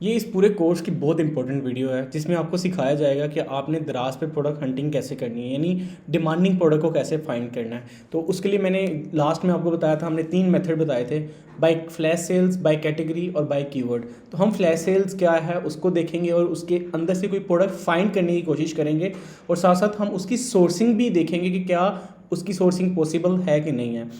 ये इस पूरे कोर्स की बहुत इंपॉर्टेंट वीडियो है जिसमें आपको सिखाया जाएगा कि आपने दराज पे प्रोडक्ट हंटिंग कैसे करनी है, यानी डिमांडिंग प्रोडक्ट को कैसे फाइंड करना है। तो उसके लिए मैंने लास्ट में आपको बताया था, हमने 3 मेथड बताए थे, by flash sales, by category और बाय कीवर्ड। तो हम फ्लैश सेल्स क्या है उसको देखेंगे और उसके अंदर से कोई प्रोडक्ट फाइंड करने की कोशिश करेंगे और साथ साथ हम उसकी सोर्सिंग भी देखेंगे कि क्या उसकी सोर्सिंग पॉसिबल है कि नहीं है।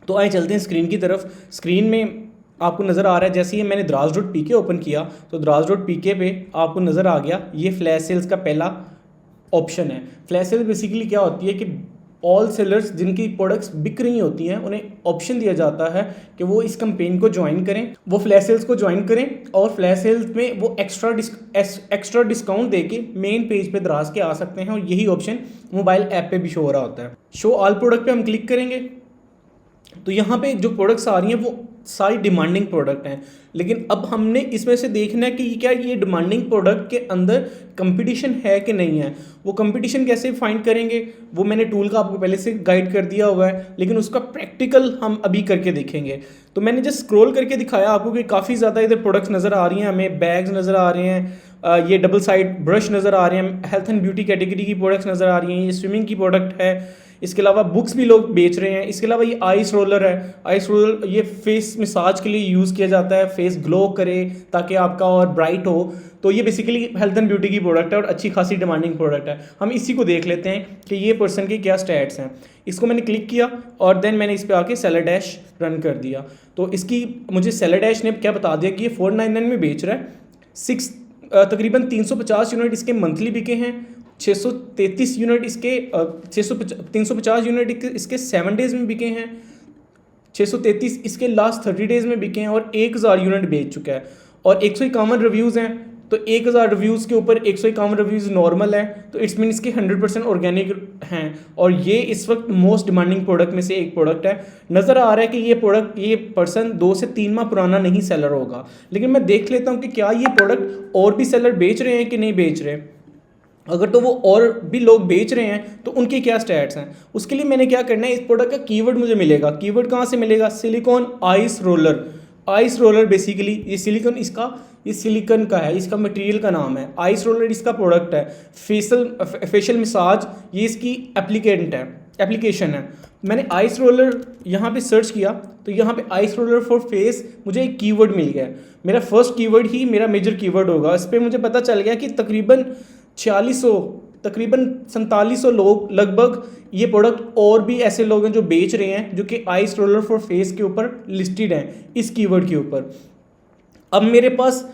तो आए चलते हैं स्क्रीन की तरफ। स्क्रीन में आपको नज़र आ रहा है, जैसे ही मैंने द्राज डॉट पी के ओपन किया तो द्राज डॉट पी के पे आपको नज़र आ गया ये फ्लैश सेल्स का पहला ऑप्शन है। फ्लैश सेल्स बेसिकली क्या होती है कि ऑल सेलर्स जिनकी प्रोडक्ट्स बिक रही होती हैं उन्हें ऑप्शन दिया जाता है कि वो इस कैंपेन को ज्वाइन करें, वो फ्लैश सेल्स को ज्वाइन करें और फ्लैश सेल्स में वो एक्स्ट्रा डिस्काउंट देके मेन पेज पे दराज के आ सकते हैं। और यही ऑप्शन मोबाइल ऐप पे भी शो हो रहा होता है। शो ऑल प्रोडक्ट पे हम क्लिक करेंगे तो यहाँ पे जो प्रोडक्ट्स आ रही हैं वो सारी डिमांडिंग प्रोडक्ट हैं, लेकिन अब हमने इसमें से देखना है कि क्या ये डिमांडिंग प्रोडक्ट के अंदर कंपटीशन है कि नहीं है। वो कंपटीशन कैसे फाइंड करेंगे वो मैंने टूल का आपको पहले से गाइड कर दिया हुआ है, लेकिन उसका प्रैक्टिकल हम अभी करके देखेंगे। तो मैंने जस्ट स्क्रॉल करके दिखाया आपको कि काफ़ी ज़्यादा इधर प्रोडक्ट्स नज़र आ रही हैं, हमें बैग्स नज़र आ रहे हैं, ये डबल साइड ब्रश नज़र आ रहे हैं, हेल्थ एंड ब्यूटी कैटेगरी की प्रोडक्ट्स नज़र आ रही हैं, ये स्विमिंग की प्रोडक्ट है, इसके अलावा बुक्स भी लोग बेच रहे हैं। इसके अलावा ये आइस रोलर है, आइस रोलर ये फेस मसाज के लिए यूज़ किया जाता है, फेस ग्लो करे ताकि आपका और ब्राइट हो। तो ये बेसिकली हेल्थ एंड ब्यूटी की प्रोडक्ट है और अच्छी खासी डिमांडिंग प्रोडक्ट है। हम इसी को देख लेते हैं कि ये पर्सन के क्या स्टैट्स हैं। इसको मैंने क्लिक किया और देन मैंने इस पर आके सेलर डैश रन कर दिया। तो इसकी मुझे सेलर डैश ने क्या बता दिया कि ये 499 में बेच रहा है। तकरीबन 350 यूनिट इसके मंथली बिके हैं, 633 यूनिट इसके 350 यूनिट इसके 7 डेज़ में बिके हैं, 633 इसके लास्ट 30 डेज़ में बिके हैं और 1000 यूनिट बेच चुका है। और 151 रिव्यूज़ हैं, तो 1000 रिव्यूज़ के ऊपर 151 रिव्यूज़ नॉर्मल है, तो इट्स मीन इसके 100% ऑर्गेनिक हैं। और ये इस वक्त मोस्ट डिमांडिंग प्रोडक्ट में से एक प्रोडक्ट है। नज़र आ रहा है कि ये पर्सन 2 से 3 माह पुराना नहीं सेलर होगा, लेकिन मैं देख लेता हूँ कि क्या ये प्रोडक्ट और भी सेलर बेच रहे हैं कि नहीं बेच रहे। अगर तो वो और भी लोग बेच रहे हैं तो उनके क्या स्टैट्स हैं। उसके लिए मैंने क्या करना है, इस प्रोडक्ट का कीवर्ड मुझे मिलेगा। कीवर्ड कहाँ से मिलेगा? Silicon ice roller. Ice roller basically ये सिलिकॉन का है, इसका मटेरियल का नाम है। आइस रोलर इसका प्रोडक्ट है। फेशियल मसाज ये इसकी एप्लीकेशन है। मैंने आइस रोलर यहाँ पे सर्च किया तो यहाँ पे आइस रोलर फॉर फेस मुझे एक कीवर्ड मिल गया। मेरा फर्स्ट कीवर्ड ही मेरा मेजर कीवर्ड होगा। इस पर मुझे पता चल गया कि तकरीबन 4700 लोग लगभग ये प्रोडक्ट और भी ऐसे लोग हैं जो बेच रहे हैं, जो कि आइस रोलर फॉर फेस के ऊपर लिस्टेड हैं इस कीवर्ड के ऊपर। अब मेरे पास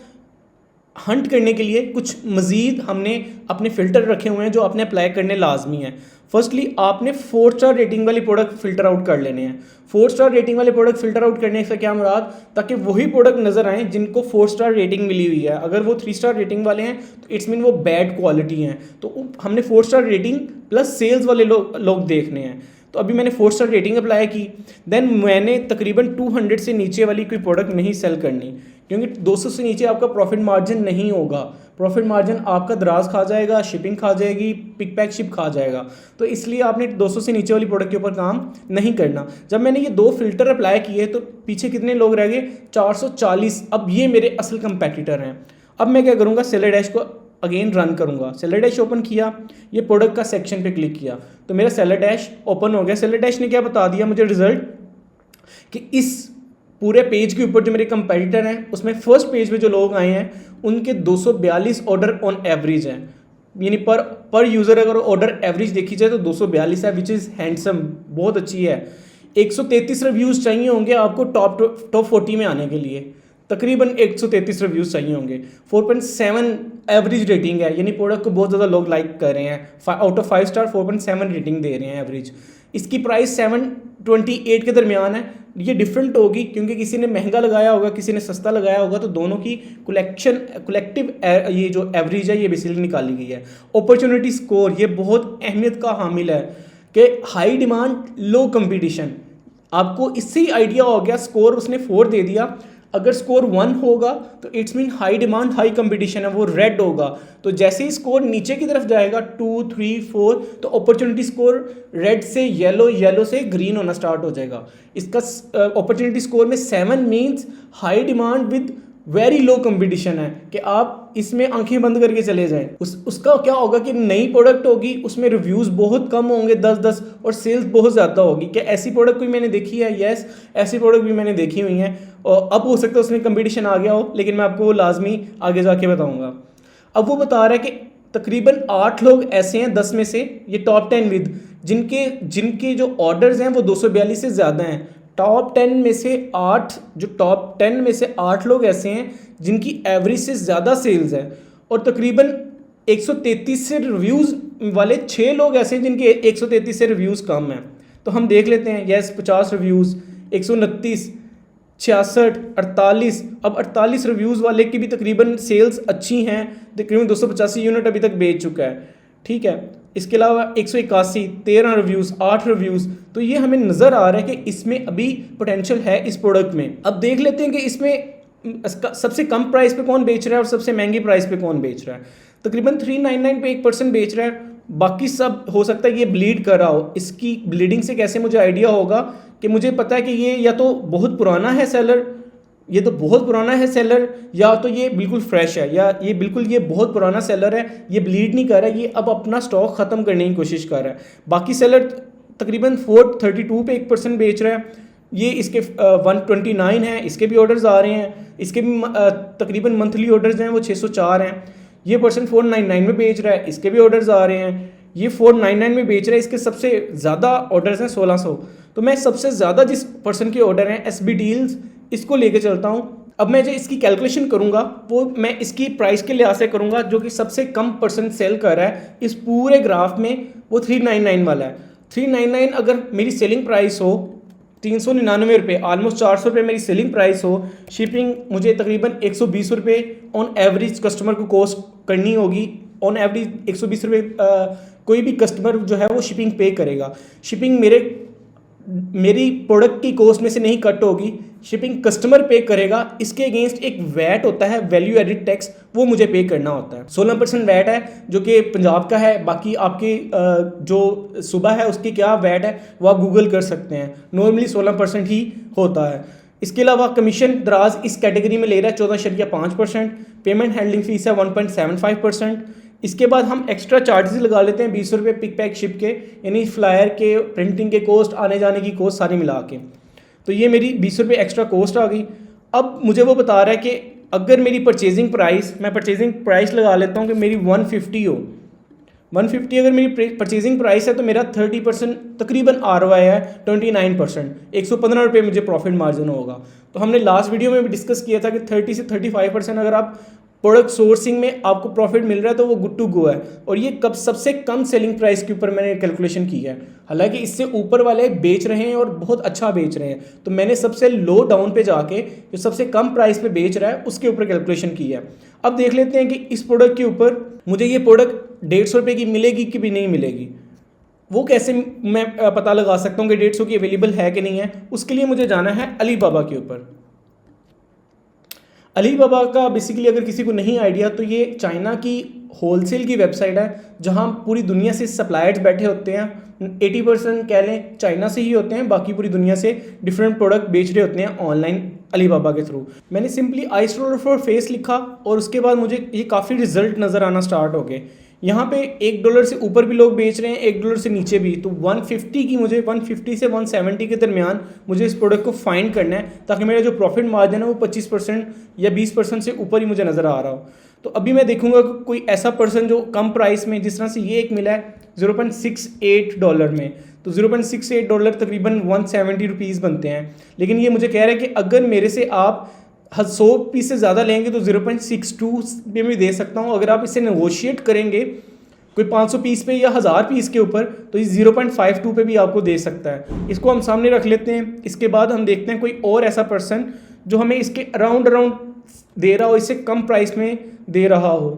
हंट करने के लिए कुछ मज़ीद हमने अपने फ़िल्टर रखे हुए हैं जो आपने अप्लाई करने लाजमी है। फर्स्टली आपने 4 स्टार रेटिंग वाली प्रोडक्ट फ़िल्टर आउट कर लेने हैं। 4 स्टार रेटिंग वाले प्रोडक्ट फ़िल्टर आउट करने से क्या मुराद, ताकि वही प्रोडक्ट नज़र आएँ जिनको 4 स्टार रेटिंग मिली हुई है। अगर वो 3 स्टार रेटिंग वाले हैं तो इट्स मीन वो बैड क्वालिटी हैं। तो हमने 4 स्टार रेटिंग प्लस सेल्स वाले लोग देखने हैं। तो अभी मैंने 4 स्टार रेटिंग अप्लाई की। देन मैंने तकरीबन 200 से नीचे वाली कोई प्रोडक्ट नहीं सेल करनी, क्योंकि 200 से नीचे आपका प्रॉफिट मार्जिन नहीं होगा। प्रॉफिट मार्जिन आपका दराज खा जाएगा, शिपिंग खा जाएगी, पिक पैक शिप खा जाएगा। तो इसलिए आपने 200 से नीचे वाली प्रोडक्ट के ऊपर काम नहीं करना। जब मैंने ये 2 फिल्टर अप्लाई किए तो पीछे कितने लोग रह गए? 440। अब ये मेरे असल कंपेटिटर हैं। अब मैं क्या करूँगा, सेलर डैश को अगेन रन करूँगा। सेलर डैश ओपन किया, ये प्रोडक्ट का सेक्शन पे क्लिक किया तो मेरा सेलर डैश ओपन हो गया। सेलर डैश ने क्या बता दिया मुझे रिजल्ट, कि इस पूरे पेज के ऊपर जो मेरे कंपेटिटर हैं उसमें फर्स्ट पेज पे जो लोग आए हैं उनके 242 ऑर्डर ऑन एवरेज हैं। यानी पर यूज़र अगर ऑर्डर एवरेज देखी जाए तो 242 है, विच इज़ हैंडसम, बहुत अच्छी है। 133 रिव्यूज़ चाहिए होंगे आपको टॉप 40 में आने के लिए। तकरीबन 133 रिव्यूज़ चाहिए होंगे। 4.7 एवरेज रेटिंग है, यानी प्रोडक्ट को बहुत ज़्यादा लोग लाइक कर रहे हैं। आउट ऑफ 5 स्टार 4.7 रेटिंग दे रहे हैं एवरेज। इसकी प्राइस 728 के दरमियान है। ये डिफरेंट होगी क्योंकि किसी ने महंगा लगाया होगा, किसी ने सस्ता लगाया होगा, तो दोनों की कलेक्टिव ये जो एवरेज है ये बेसिकली निकाली गई है। अपॉर्चुनिटी स्कोर ये बहुत अहमियत का हामिल है कि हाई डिमांड लो कंपटीशन। आपको इससे ही आइडिया हो गया, स्कोर उसने 4 दे दिया। अगर स्कोर 1 होगा तो it's mean high demand high competition है, वो रेड होगा। तो जैसे ही स्कोर नीचे की तरफ जाएगा 2, 3, 4 तो अपॉर्चुनिटी स्कोर रेड से येलो, येलो से ग्रीन होना स्टार्ट हो जाएगा। इसका अपॉर्चुनिटी स्कोर में 7 means high demand with very low competition है कि आप इसमें आंखें बंद करके चले जाएं। उसका क्या होगा कि नई प्रोडक्ट होगी, उसमें रिव्यूज़ बहुत कम होंगे, 10-10, और सेल्स बहुत ज़्यादा होगी। क्या ऐसी प्रोडक्ट कोई मैंने देखी है? यस, ऐसी प्रोडक्ट भी मैंने देखी हुई हैं। और अब हो सकता है उसमें कंपटीशन आ गया हो, लेकिन मैं आपको वो लाजमी आगे जाके बताऊँगा। अब वो बता रहा है कि तकरीबन 8 लोग ऐसे हैं 10 में से, ये टॉप 10 विद, जिनके जो ऑर्डर्स हैं वो 242 से ज़्यादा हैं। टॉप 10 में से 8 लोग ऐसे हैं जिनकी एवरेज से ज़्यादा सेल्स है, और तकरीबन 133 से रिव्यूज़ वाले 6 लोग ऐसे हैं जिनके 133 से रिव्यूज़ कम हैं। तो हम देख लेते हैं। Yes, 50 reviews, 129, 66, 48। अब 48 रिव्यूज़ वाले की भी तकरीबन सेल्स अच्छी हैं, तकरीबन 285 यूनिट अभी तक बेच चुका है। ठीक है, इसके अलावा 181, 13 रिव्यूज़, 8 रिव्यूज़। तो ये हमें नज़र आ रहा है कि इसमें अभी पोटेंशियल है इस प्रोडक्ट में। अब देख लेते हैं कि इसमें सबसे कम प्राइस पे कौन बेच रहा है और सबसे महंगी प्राइस पे कौन बेच रहा है। तकरीबन 399 पे 1% बेच रहा है, बाकी सब हो सकता है ये ब्लीड कर रहा हो। इसकी ब्लीडिंग से कैसे मुझे आइडिया होगा कि मुझे पता है कि ये या तो बहुत पुराना है सेलर, या तो ये बिल्कुल फ्रेश है, या ये बहुत पुराना सेलर है, ये ब्लीड नहीं कर रहा है, ये अब अपना स्टॉक ख़त्म करने की कोशिश कर रहा है। बाकी सेलर तकरीबन 432 पे 1% बेच रहा है, ये इसके 129 है, इसके भी ऑर्डर्स आ रहे हैं, इसके भी तकरीबन मंथली ऑर्डर्स हैं वो 604 हैं। ये पर्सन 499 में बेच रहा है, इसके भी ऑर्डर्स आ रहे हैं। ये 499 में बेच रहा है, इसके सबसे ज़्यादा ऑर्डर्स हैं 1600। तो मैं सबसे ज़्यादा जिस पर्सन के ऑर्डर हैं SB डील्स, इसको लेके चलता हूँ। अब मैं जो इसकी कैलकुलेशन करूँगा वो मैं इसकी प्राइस के लिहाज से करूँगा, जो कि सबसे कम पर्सन सेल कर रहा है इस पूरे ग्राफ में, वो 399 वाला है। 399 अगर मेरी सेलिंग प्राइस हो 399 रुपये, ऑलमोस्ट 400 रुपये मेरी सेलिंग प्राइस हो, शिपिंग मुझे तकरीबन 120 रुपये ऑन एवरेज कस्टमर को कॉस्ट करनी होगी। ऑन एवरेज 120 रुपये कोई भी कस्टमर जो है वो शिपिंग पे करेगा। शिपिंग मेरी प्रोडक्ट की कॉस्ट में से नहीं कट होगी, शिपिंग कस्टमर पे करेगा। इसके अगेंस्ट एक वैट होता है, वैल्यू एडिड टैक्स, वो मुझे पे करना होता है। 16% वैट है जो कि पंजाब का है। बाकी आपकी जो सुबह है उसकी क्या वैट है वो आप गूगल कर सकते हैं, नॉर्मली 16% ही होता है। इसके अलावा कमीशन दराज इस कैटेगरी में ले रहा है 14.5%। पेमेंट हैंडलिंग फीस है 1.75%। इसके बाद हम एक्स्ट्रा चार्जेस लगा लेते हैं 20 रुपये पिक पैक शिप के, यानी फ्लायर के, प्रिंटिंग के कॉस्ट, आने जाने की कॉस्ट सारी मिला के। तो ये मेरी 20 रुपये एक्स्ट्रा कॉस्ट आ गई। अब मुझे वो बता रहा है कि अगर मेरी परचेजिंग प्राइस लगा लेता हूँ कि मेरी 150 हो, 150 अगर मेरी परचेजिंग प्राइस है तो मेरा 30% तकरीबन ROI है 29%, 115 रुपये मुझे प्रॉफिट मार्जिन होगा। तो हमने लास्ट वीडियो में भी डिस्कस किया था कि 30 से 35% अगर आप प्रोडक्ट सोर्सिंग में आपको प्रॉफिट मिल रहा है तो वो गुड टू गो है। और ये कब सबसे कम सेलिंग प्राइस के ऊपर मैंने कैलकुलेशन की है, हालांकि इससे ऊपर वाले बेच रहे हैं और बहुत अच्छा बेच रहे हैं। तो मैंने सबसे लो डाउन पे जाके जो सबसे कम प्राइस पे बेच रहा है उसके ऊपर कैलकुलेशन की है। अब देख लेते हैं कि इस प्रोडक्ट के ऊपर मुझे ये प्रोडक्ट 150 रुपये की मिलेगी कि भी नहीं मिलेगी। वो कैसे मैं पता लगा सकता हूँ कि 150 की अवेलेबल है कि नहीं है। उसके लिए मुझे जाना है अलीबाबा के ऊपर। अलीबाबा का बेसिकली अगर किसी को नहीं आइडिया तो ये चाइना की होलसेल की वेबसाइट है जहां पूरी दुनिया से सप्लायर्स बैठे होते हैं। 80% कह लें चाइना से ही होते हैं, बाकी पूरी दुनिया से डिफरेंट प्रोडक्ट बेच रहे होते हैं ऑनलाइन अलीबाबा के थ्रू। मैंने simply I store for face लिखा और उसके बाद मुझे ये काफ़ी रिजल्ट नज़र आना स्टार्ट हो गए। यहाँ पे $1 से ऊपर भी लोग बेच रहे हैं, $1 से नीचे भी। तो 150 से 170 के दरमियान मुझे इस प्रोडक्ट को फाइंड करना है ताकि मेरा जो प्रॉफिट मार्जिन है वो 25% या 20% से ऊपर ही मुझे नज़र आ रहा हो। तो अभी मैं देखूंगा कि कोई ऐसा पर्सन जो कम प्राइस में, जिस तरह से ये एक मिला है $0.68 में, तो $0.68 तकरीबन 170 रुपीज़ बनते हैं। लेकिन ये मुझे कह रहा है कि अगर मेरे से आप 100 पीस से ज़्यादा लेंगे तो 0.62 पे भी दे सकता हूँ। अगर आप इससे नेगोशिएट करेंगे कोई 500 पीस पे या 1000 पीस के ऊपर तो ये 0.52 पे भी आपको दे सकता है। इसको हम सामने रख लेते हैं। इसके बाद हम देखते हैं कोई और ऐसा पर्सन जो हमें इसके अराउंड दे रहा हो, इससे कम प्राइस में दे रहा हो।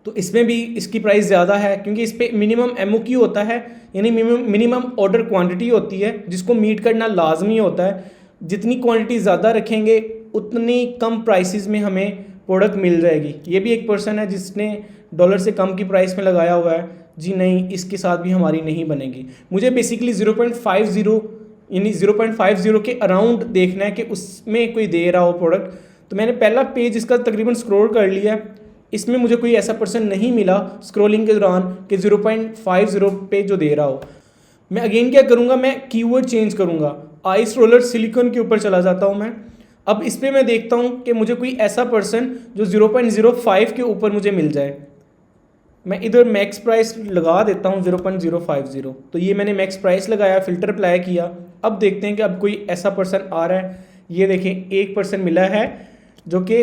तो इसमें भी इसकी प्राइस ज़्यादा है क्योंकि इस पर मिनिमम MOQ होता है, यानी मिनिमम ऑर्डर क्वांटिटी होती है जिसको मीट करना लाजमी होता है। जितनी क्वांटिटी ज़्यादा रखेंगे उतनी कम प्राइसेस में हमें प्रोडक्ट मिल जाएगी। ये भी एक पर्सन है जिसने $1 से कम की प्राइस में लगाया हुआ है। जी नहीं, इसके साथ भी हमारी नहीं बनेगी। मुझे बेसिकली 0.50 यानी 0.50 के अराउंड देखना है कि उसमें कोई दे रहा हो प्रोडक्ट। तो मैंने पहला पेज इसका तकरीबन स्क्रॉल कर लिया, इसमें मुझे कोई ऐसा पर्सन नहीं मिला स्क्रॉलिंग के दौरान कि 0.50 पे जो दे रहा हो। मैं अगेन क्या करूँगा, मैं कीवर्ड चेंज करूँगा, आइस रोलर सिलिकॉन के ऊपर चला जाता हूँ मैं। अब इस पर मैं देखता हूँ कि मुझे कोई ऐसा पर्सन जो 0.05 के ऊपर मुझे मिल जाए। मैं इधर मैक्स प्राइस लगा देता हूँ 0.050। तो ये मैंने मैक्स प्राइस लगाया, फ़िल्टर अप्लाई किया। अब देखते हैं कि अब कोई ऐसा पर्सन आ रहा है। ये देखें, एक पर्सन मिला है जो कि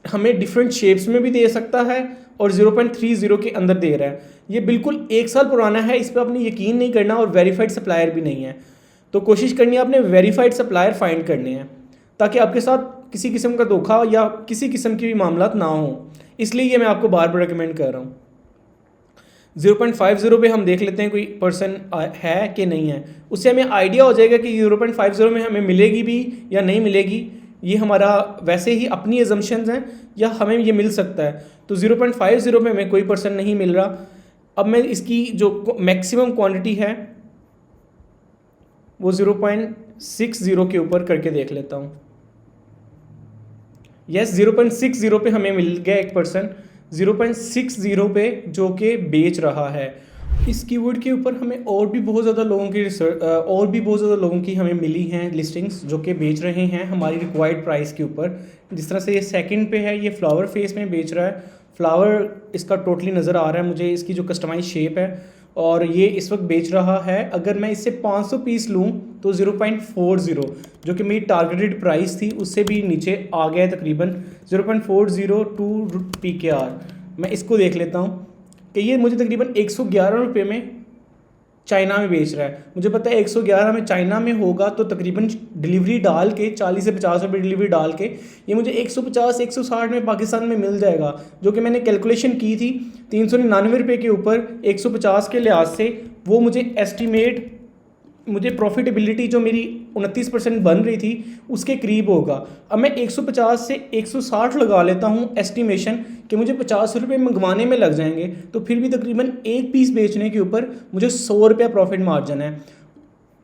हमें डिफरेंट शेप्स में भी दे सकता है और 0.30 के अंदर दे रहा है। ये बिल्कुल 1 साल पुराना है, इस पर आपने यकीन नहीं करना, और वेरीफाइड सप्लायर भी नहीं है। तो कोशिश करनी है आपने वेरीफाइड सप्लायर फाइंड करने हैं ताकि आपके साथ किसी किस्म का धोखा या किसी किस्म की भी मामला ना हो। इसलिए ये मैं आपको बार बार रिकमेंड कर रहा हूँ। 0.50 पे हम देख लेते हैं कोई पर्सन है कि नहीं है, उससे हमें आइडिया हो जाएगा कि 0.50 में हमें मिलेगी भी या नहीं मिलेगी। ये हमारा वैसे ही अपनी एजम्पशंस हैं या हमें ये मिल सकता है। तो 0.50 में हमें कोई पर्सन नहीं मिल रहा। अब मैं इसकी जो मैक्सिमम क्वांटिटी है वो 0.60 के ऊपर करके देख लेता हूँ। यस, 0.60 पे हमें मिल गया एक पर्सन 0.60 पे जो कि बेच रहा है। इस कीवर्ड के ऊपर हमें और भी बहुत ज़्यादा लोगों की हमें मिली हैं लिस्टिंग्स जो कि बेच रहे हैं हमारी रिक्वायर्ड प्राइस के ऊपर। जिस तरह से ये सेकंड पे है, ये फ्लावर फेस में बेच रहा है। फ्लावर इसका टोटली नज़र आ रहा है मुझे, इसकी जो कस्टमाइज शेप है, और ये इस वक्त बेच रहा है। अगर मैं इससे 500 पीस लूँ तो 0.40 जो कि मेरी टारगेटेड प्राइस थी उससे भी नीचे आ गया है तकरीबन 0.402 PKR। मैं इसको देख लेता हूँ कि ये मुझे तकरीबन 111 रुपये में चाइना में बेच रहा है। मुझे पता है 111 में चाइना में होगा तो तकरीबन डिलीवरी डाल के 40 से 50 रुपये डिलीवरी डाल के ये मुझे 150-160 में पाकिस्तान में मिल जाएगा, जो कि मैंने कैलकुलेशन की थी 399 रुपये के ऊपर 150 के लिहाज से। वो मुझे एस्टिमेट मुझे प्रॉफिटेबिलिटी जो मेरी 29% बन रही थी उसके करीब होगा। अब मैं 150 से 160 लगा लेता हूँ एस्टिमेशन कि मुझे 50 रुपये मंगवाने में लग जाएंगे, तो फिर भी तकरीबन एक पीस बेचने के ऊपर मुझे 100 रुपया प्रॉफिट मार्जिन है।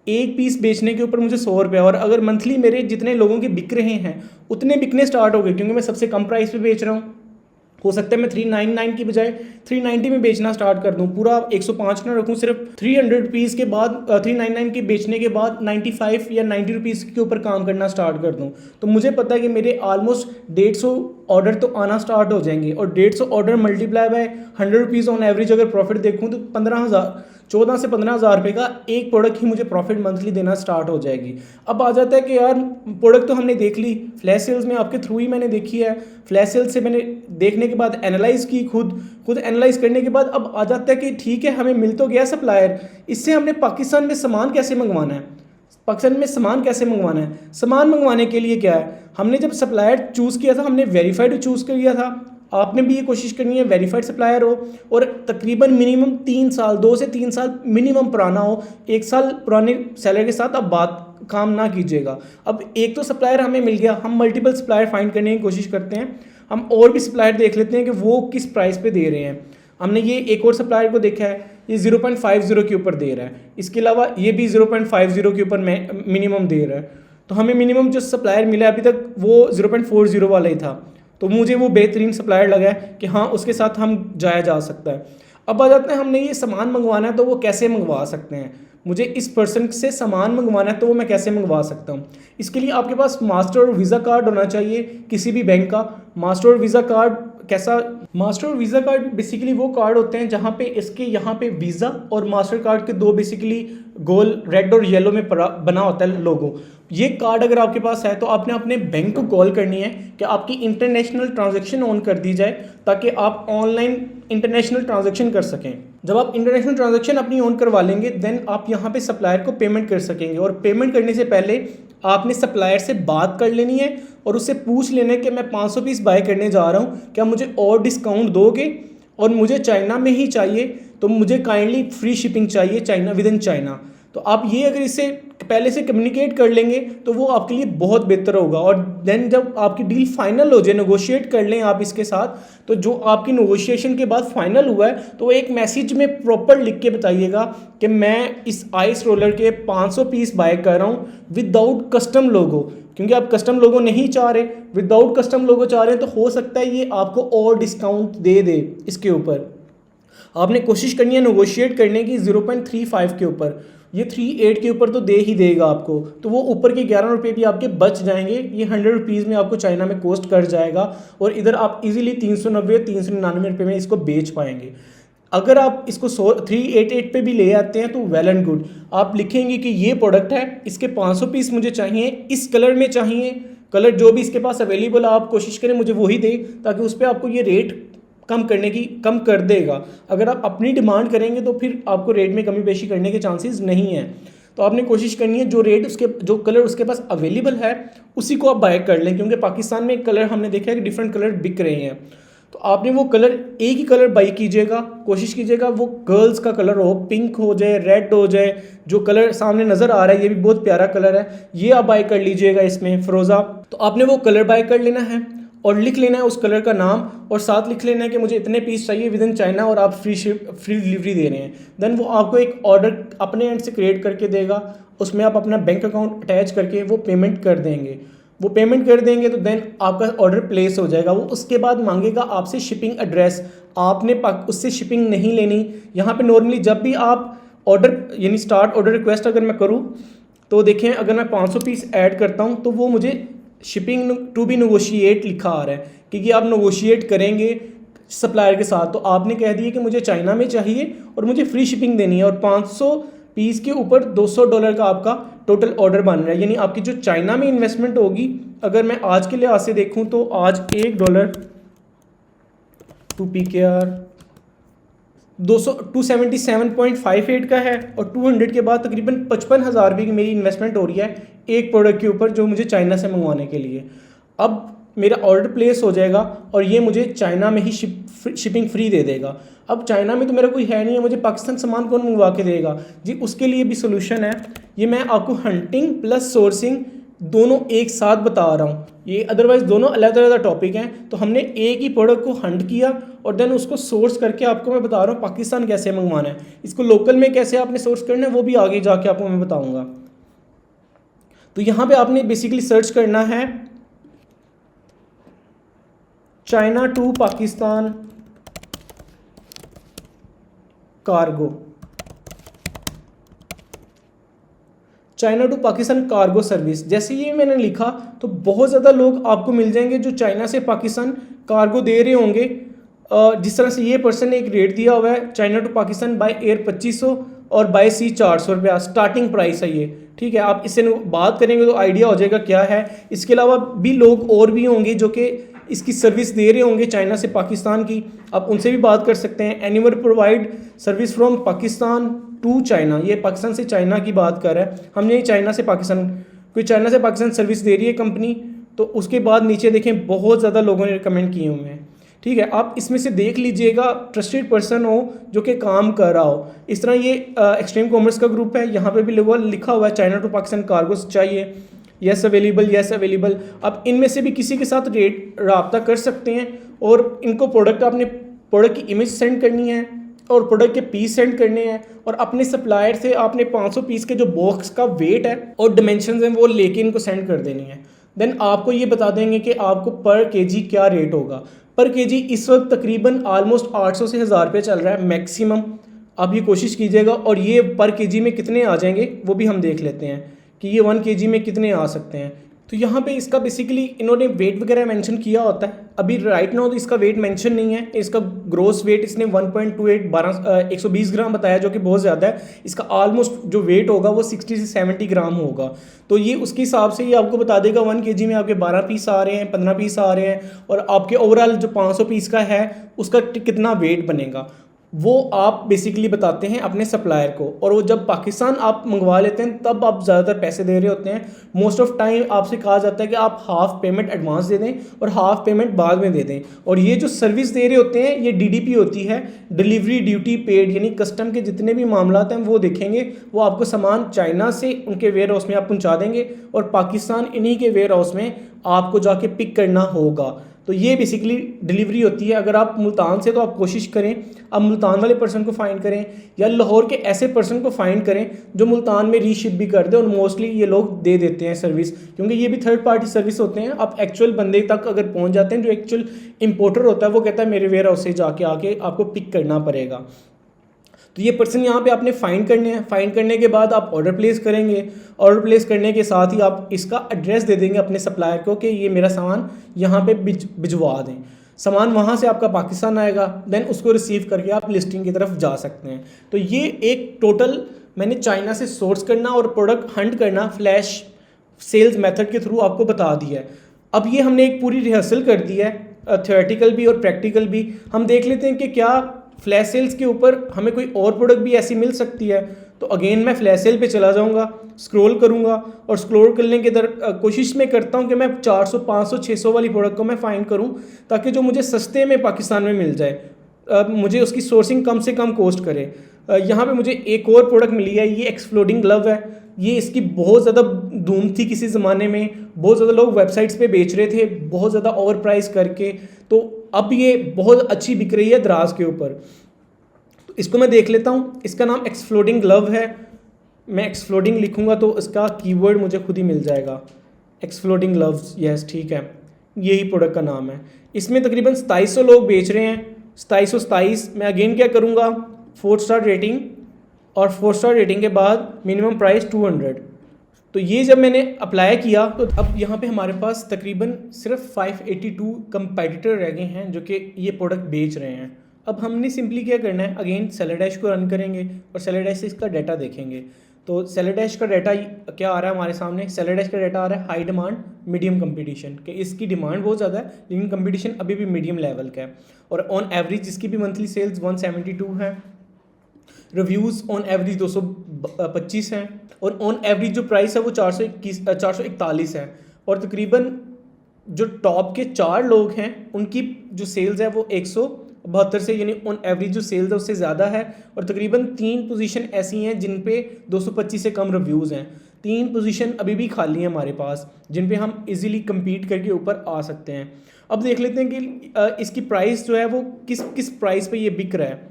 एक पीस बेचने के ऊपर मुझे 100 रुपया, और अगर मंथली मेरे जितने लोगों के बिक रहे हैं उतने बिकने स्टार्ट हो गए, क्योंकि मैं सबसे कम प्राइस पे बेच रहा हूँ। हो सकता है मैं 399 की बजाय 390 में बेचना स्टार्ट कर दूं, पूरा 105 ना रखूं, सिर्फ 300 रुपीज़ के बाद 399 के बेचने के बाद 95 या 90 रुपीज़ के ऊपर काम करना स्टार्ट कर दूं। तो मुझे पता है कि मेरे ऑलमोस्ट 150 ऑर्डर तो आना स्टार्ट हो जाएंगे, और 150 order multiply by 100 rupees on average अगर प्रॉफिट देखूँ तो 14 से 15,000 रुपये का एक प्रोडक्ट ही मुझे प्रॉफिट मंथली देना स्टार्ट हो जाएगी। अब आ जाता है कि यार प्रोडक्ट तो हमने देख ली, फ्लैश सेल्स में आपके थ्रू ही मैंने देखी है, फ्लैश सेल्स से मैंने देखने के बाद एनालाइज की, खुद एनालाइज करने के बाद अब आ जाता है कि ठीक है हमें मिल तो गया सप्लायर, इससे हमने पाकिस्तान में सामान कैसे मंगवाना है। सामान मंगवाने के लिए क्या है, हमने जब सप्लायर चूज़ किया था हमने वेरीफाइड चूज़ कर लिया था। आपने भी ये कोशिश करनी है वेरीफाइड सप्लायर हो और तकरीबन मिनिमम 3 साल 2 से 3 साल मिनिमम पुराना हो। 1 साल पुराने सेलर के साथ अब बात काम ना कीजिएगा। अब एक तो सप्लायर हमें मिल गया, हम मल्टीपल सप्लायर फाइंड करने की कोशिश करते हैं। हम और भी सप्लायर देख लेते हैं कि वो किस प्राइस पे दे रहे हैं। हमने ये एक और सप्लायर को देखा है, ये 0.50 के ऊपर दे रहा है। इसके अलावा ये भी 0.50 के ऊपर मिनिमम दे रहा है। तो हमें मिनिमम जो सप्लायर मिला अभी तक वो 0.40 वाला ही था, तो मुझे वो बेहतरीन सप्लायर लगा है कि हाँ उसके साथ हम जाया जा सकता है। अब आ जाते हैं हमने ये सामान मंगवाना है तो वो कैसे मंगवा सकते हैं। मुझे इस पर्सन से सामान मंगवाना है तो वो मैं कैसे मंगवा सकता हूँ। इसके लिए आपके पास मास्टर और वीज़ा कार्ड होना चाहिए किसी भी बैंक का। मास्टर और वीज़ा कार्ड कैसा, मास्टर और वीज़ा कार्ड बेसिकली वो कार्ड होते हैं जहाँ पे इसके यहाँ पे वीज़ा और मास्टर कार्ड के दो बेसिकली गोल रेड और येलो में बना होता है लोगो। ये कार्ड अगर आपके पास है तो आपने अपने बैंक को कॉल करनी है कि आपकी इंटरनेशनल ट्रांजैक्शन ऑन कर दी जाए ताकि आप ऑनलाइन इंटरनेशनल ट्रांजैक्शन कर सकें। जब आप इंटरनेशनल ट्रांजैक्शन अपनी ऑन करवा लेंगे देन आप यहाँ पे सप्लायर को पेमेंट कर सकेंगे। और पेमेंट करने से पहले आपने सप्लायर से बात कर लेनी है और उससे पूछ लेना है कि मैं 500 पीस बाय करने जा रहा हूँ, क्या मुझे और डिस्काउंट दोगे, और मुझे चाइना में ही चाहिए तो मुझे काइंडली फ्री शिपिंग चाहिए चाइना विद इन चाइना। तो आप ये अगर इससे पहले से कम्युनिकेट कर लेंगे तो वो आपके लिए बहुत बेहतर होगा। और देन जब आपकी डील फाइनल हो जाए, नेगोशिएट कर लें आप इसके साथ, तो जो आपकी नेगोशिएशन के बाद फाइनल हुआ है तो वो एक मैसेज में प्रॉपर लिख के बताइएगा कि मैं इस आइस रोलर के 500 पीस बाय कर रहा हूँ विदाउट कस्टम लोगो, क्योंकि आप कस्टम लोगो नहीं चाह रहे, विदाउट कस्टम लोगो चाह रहे हैं, तो हो सकता है ये आपको और डिस्काउंट दे दे इसके ऊपर। आपने कोशिश करनी है नेगोशिएट करने की 0.35 के ऊपर, ये 38 के ऊपर तो दे ही देगा आपको, तो वो ऊपर के 11 रुपये भी आपके बच जाएंगे। ये 100 रुपीज़ में आपको चाइना में कॉस्ट कर जाएगा और इधर आप इजीली 390 399 रुपये में इसको बेच पाएंगे। अगर आप इसको 388 पे भी ले आते हैं तो वेल एंड गुड। आप लिखेंगे कि ये प्रोडक्ट है, इसके 500 पीस मुझे चाहिए, इस कलर में चाहिए, कलर जो भी इसके पास अवेलेबल आप कोशिश करें मुझे वही दे, ताकि उस पर आपको ये रेट कम कर देगा। अगर आप अपनी डिमांड करेंगे तो फिर आपको रेट में कमी पेशी करने के चांसेस नहीं है। तो आपने कोशिश करनी है जो कलर उसके पास अवेलेबल है उसी को आप बाय कर लें, क्योंकि पाकिस्तान में कलर हमने देखा है कि डिफरेंट कलर बिक रहे हैं। तो आपने वो कलर, एक ही कलर बाई कीजिएगा, कोशिश कीजिएगा वो गर्ल्स का कलर हो, पिंक हो जाए, रेड हो जाए। जो कलर सामने नज़र आ रहा है ये भी बहुत प्यारा कलर है, ये आप बाय कर लीजिएगा इसमें फ़िरोज़ा। तो आपने वो कलर बाय कर लेना है और लिख लेना है उस कलर का नाम, और साथ लिख लेना है कि मुझे इतने पीस चाहिए विद इन चाइना और आप फ्री डिलीवरी दे रहे हैं। देन वो आपको एक ऑर्डर अपने एंड से क्रिएट करके देगा, उसमें आप अपना बैंक अकाउंट अटैच करके वो पेमेंट कर देंगे। वो पेमेंट कर देंगे तो देन आपका ऑर्डर प्लेस हो जाएगा। वो उसके बाद मांगेगा आपसे शिपिंग एड्रेस, आपने उससे शिपिंग नहीं लेनी। यहाँ पे नॉर्मली जब भी आप ऑर्डर यानी स्टार्ट ऑर्डर रिक्वेस्ट अगर मैं करूँ तो देखें, अगर मैं 500 पीस ऐड करता हूँ तो वो मुझे शिपिंग टू बी नेगोशिएट लिखा आ रहा है, क्योंकि आप नेगोशिएट करेंगे सप्लायर के साथ। तो आपने कह दिया कि मुझे चाइना में चाहिए और मुझे फ्री शिपिंग देनी है, और 500 पीस के ऊपर $200 का आपका टोटल ऑर्डर बन रहा है। यानी आपकी जो चाइना में इन्वेस्टमेंट होगी, अगर मैं आज के लिहाज से देखूं तो आज $1 टू PKR 277.58 का है, और 200 के बाद तकरीबन 55,000 रुपये की मेरी इन्वेस्टमेंट हो रही है एक प्रोडक्ट के ऊपर जो मुझे चाइना से मंगवाने के लिए। अब मेरा ऑर्डर प्लेस हो जाएगा और ये मुझे चाइना में ही शिपिंग फ्री दे देगा। अब चाइना में तो मेरा कोई है नहीं है, मुझे पाकिस्तान सामान कौन मंगवा के देगा जी? उसके लिए भी सोल्यूशन है। ये मैं आपको हंटिंग प्लस सोर्सिंग दोनों एक साथ बता रहा हूँ, ये अदरवाइज़ दोनों अलग अलग टॉपिक हैं। तो हमने एक ही प्रोडक्ट को हंट किया और देन उसको सोर्स करके आपको मैं बता रहा हूँ पाकिस्तान कैसे मंगवाना है, इसको लोकल में कैसे आपने सोर्स करना है वो भी आगे जाके आपको मैं बताऊँगा। तो यहाँ पे आपने बेसिकली सर्च करना है China to Pakistan cargo, China to Pakistan cargo service. जैसे ये मैंने लिखा तो बहुत ज़्यादा लोग आपको मिल जाएंगे जो चाइना से पाकिस्तान कार्गो दे रहे होंगे। जिस तरह से ये पर्सन ने एक रेट दिया हुआ है, China to Pakistan by air 2500 और बाय सी 400 रुपया स्टार्टिंग प्राइस है ये। ठीक है, आप इससे बात करेंगे तो आइडिया हो जाएगा क्या है। इसके अलावा भी लोग और भी होंगे जो कि इसकी सर्विस दे रहे होंगे चाइना से पाकिस्तान की, आप उनसे भी बात कर सकते हैं। Anywhere provide service from Pakistan to China, ये पाकिस्तान से चाइना की बात कर रहा है, हमने ये चाइना से पाकिस्तान, कोई चाइना से पाकिस्तान सर्विस दे रही है कंपनी। तो उसके बाद नीचे देखें बहुत ज़्यादा लोगों ने रिकमेंड किए हुए हैं। ठीक है, आप इसमें से देख लीजिएगा ट्रस्टेड पर्सन हो जो कि काम कर रहा हो। इस तरह ये एक्सट्रीम कॉमर्स का ग्रुप है, यहाँ पे भी लिखा हुआ है चाइना टू पाकिस्तान कार्गो चाहिए, यस अवेलेबल। आप इनमें से भी किसी के साथ रब्ता कर सकते हैं और इनको प्रोडक्ट की इमेज सेंड करनी है और प्रोडक्ट के पीस सेंड करने हैं, और अपने सप्लायर से आपने 500 पीस के जो बॉक्स का वेट है और डिमेंशन हैं वो लेके इनको सेंड कर देनी है। देन आपको ये बता देंगे कि आपको पर केजी क्या रेट होगा। पर केजी इस वक्त तकरीबन ऑलमोस्ट 800 से 1000 रुपये चल रहा है मैक्सिमम। आप ये कोशिश कीजिएगा, और ये पर केजी में कितने आ जाएंगे वो भी हम देख लेते हैं कि ये 1 kg में कितने आ सकते हैं। तो यहाँ पे इसका बेसिकली इन्होंने वेट वगैरह मेंशन किया होता है। अभी राइट नाउ तो इसका वेट मेंशन नहीं है। इसका ग्रोस वेट इसने 1.28 ग्राम बताया, जो कि बहुत ज़्यादा है। इसका ऑलमोस्ट जो वेट होगा वो 60 से 70 ग्राम होगा। तो ये उसके हिसाब से ये आपको बता देगा 1 kg में आपके 12 पीस आ रहे हैं, 15 पीस आ रहे हैं, और आपके ओवरऑल जो 500 पीस का है उसका कितना वेट बनेगा वो आप बेसिकली बताते हैं अपने सप्लायर को। और वो जब पाकिस्तान आप मंगवा लेते हैं तब आप ज़्यादातर पैसे दे रहे होते हैं। मोस्ट ऑफ टाइम आपसे कहा जाता है कि आप हाफ़ पेमेंट एडवांस दे दें और हाफ़ पेमेंट बाद में दे दें। और ये जो सर्विस दे रहे होते हैं ये DDP होती है, डिलीवरी ड्यूटी पेड, यानी कस्टम के जितने भी मामला हैं वो देखेंगे। वो आपको सामान चाइना से उनके वेयर हाउस में आप पहुँचा देंगे और पाकिस्तान इन्हीं के वेयर हाउस में आपको जाके पिक करना होगा। तो ये बेसिकली डिलीवरी होती है। अगर आप मुल्तान से, तो आप कोशिश करें आप मुल्तान वाले पर्सन को फाइंड करें या लाहौर के ऐसे पर्सन को फाइंड करें जो मुल्तान में रीशिप भी कर दे, और मोस्टली ये लोग दे देते हैं सर्विस, क्योंकि ये भी थर्ड पार्टी सर्विस होते हैं। आप एक्चुअल बंदे तक अगर पहुंच जाते हैं, जो एक्चुअल इंपोर्टर होता है वो कहता है मेरे वेयर हाउस से जाके आके आपको पिक करना पड़ेगा। तो ये पर्सन यहाँ पे आपने फाइंड करने हैं। फाइंड करने के बाद आप ऑर्डर प्लेस करेंगे। ऑर्डर प्लेस करने के साथ ही आप इसका एड्रेस दे देंगे अपने सप्लायर को कि ये मेरा सामान यहाँ पे भिजवा दें। सामान वहाँ से आपका पाकिस्तान आएगा, देन उसको रिसीव करके आप लिस्टिंग की तरफ जा सकते हैं। तो ये एक टोटल मैंने चाइना से सोर्स करना और प्रोडक्ट हंट करना फ्लैश सेल्स मेथड के थ्रू आपको बता दिया है। अब ये हमने एक पूरी रिहर्सल कर दी है, थियोरेटिकल भी और प्रैक्टिकल भी। हम देख लेते हैं कि क्या फ्लैश सेल्स के ऊपर हमें कोई और प्रोडक्ट भी ऐसी मिल सकती है। तो अगेन मैं फ्लैश सेल पे चला जाऊंगा, स्क्रॉल करूंगा, और स्क्रॉल करने के कोशिश में करता हूं कि मैं 400, 500, 600 वाली प्रोडक्ट को मैं फाइंड करूं, ताकि जो मुझे सस्ते में पाकिस्तान में मिल जाए, मुझे उसकी सोर्सिंग कम से कम कॉस्ट करे। यहाँ पे मुझे एक और प्रोडक्ट मिली है, ये एक्सप्लोडिंग ग्लव है। ये इसकी बहुत ज़्यादा धूम थी किसी ज़माने में, बहुत ज़्यादा लोग वेबसाइट्स पे बेच रहे थे बहुत ज़्यादा ओवर प्राइस करके। तो अब ये बहुत अच्छी बिक रही है दराज के ऊपर। तो इसको मैं देख लेता हूँ। इसका नाम एक्सप्लोडिंग ग्लव है। मैं एक्सप्लोडिंग लिखूँगा तो इसका कीवर्ड मुझे खुद ही मिल जाएगा, एक्सप्लोडिंग ग्लव्स। यस, ठीक है, यही प्रोडक्ट का नाम है। इसमें तकरीबन 2700 लोग बेच रहे हैं, 2727। मैं अगेन क्या करूँगा, 4 स्टार रेटिंग, और 4 स्टार रेटिंग के बाद मिनिमम प्राइस 200। तो ये जब मैंने अप्लाई किया तो अब यहाँ पे हमारे पास तकरीबन सिर्फ 582 कंपेटिटर रह गए हैं जो कि ये प्रोडक्ट बेच रहे हैं। अब हमने सिंपली क्या करना है, अगेन सेलर डैश को रन करेंगे और सेलर डैश से इसका डाटा देखेंगे। तो सेलर डैश का डाटा क्या आ रहा है हमारे सामने, सेलर डैश का डाटा आ रहा है हाई डिमांड मीडियम कंपटीशन, कि इसकी डिमांड बहुत ज़्यादा है लेकिन कंपटीशन अभी भी मीडियम लेवल का है। और ऑन एवरेज इसकी भी मंथली सेल्स 172 है, रिव्यूज़ ऑन एवरेज 225 हैं, और ऑन एवरेज जो प्राइस है वो 441 है। और तकरीबन जो टॉप के 4 लोग हैं उनकी जो सेल्स है वो 172 से, यानी ऑन एवरेज जो सेल्स है उससे ज़्यादा है। और तकरीबन 3 पोजीशन ऐसी हैं जिन पे 225 से कम रिव्यूज़ हैं। 3 पोजीशन अभी भी खाली हैं हमारे पास जिन पे हम इजीली compete करके ऊपर आ सकते हैं। अब देख लेते हैं कि इसकी प्राइस जो है वो किस प्राइस पे ये बिक रहा है।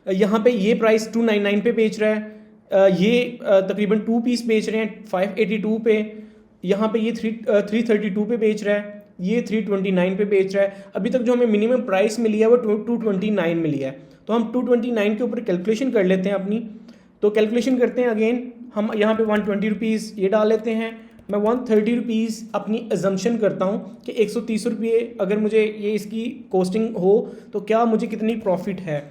यहाँ पे ये प्राइस 299 पे बेच रहा है, ये तकरीबन 2 पीस बेच रहे हैं 582 पे, यहाँ पे ये 332 पे बेच रहा है, ये 329 पे बेच रहा है। अभी तक जो हमें मिनिमम प्राइस मिली है वो 229 मिली है। तो हम 229 के ऊपर कैलकुलेशन कर लेते हैं अपनी। तो कैलकुलेशन करते हैं, अगेन हम यहाँ पे 120 रुपीज़ ये डाल लेते हैं। मैं 130 रुपीज़ अपनी एजम्पशन करता हूँ कि 130 रुपये अगर मुझे ये इसकी कॉस्टिंग हो तो क्या मुझे कितनी प्रॉफिट है।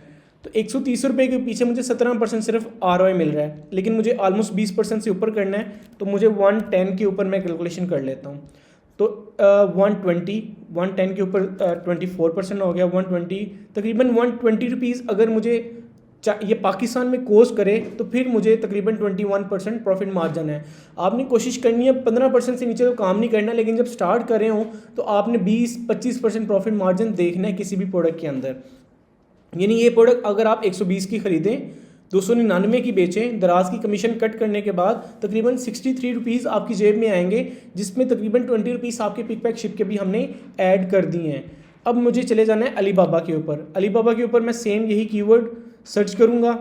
तो 130 रुपये के पीछे मुझे 17% सिर्फ ROI मिल रहा है, लेकिन मुझे ऑलमोस्ट 20% से ऊपर करना है। तो मुझे 110 के ऊपर मैं कैलकुलेशन कर लेता हूँ। तो 110 के ऊपर 24% हो गया, 120 तकरीबन 120 रुपीज़ अगर मुझे ये पाकिस्तान में कॉस्ट करे तो फिर मुझे तकरीबन 21% प्रॉफिट मार्जिन है। आपने कोशिश करनी है 15% से नीचे तो काम नहीं करना, लेकिन जब स्टार्ट कर रहे हो तो आपने 20-25% प्रॉफिट मार्जिन देखना है किसी भी प्रोडक्ट के अंदर। यानी ये प्रोडक्ट अगर आप 120 की ख़रीदें, 299 की बेचें, दराज की कमीशन कट करने के बाद तकरीबन 63 रुपीज़ आपकी जेब में आएंगे, जिसमें तकरीबन 20 रुपीज़ आपके पिक पैक शिप के भी हमने ऐड कर दिए हैं। अब मुझे चले जाना है अलीबाबा के ऊपर। अलीबाबा के ऊपर मैं सेम यही कीवर्ड सर्च करूँगा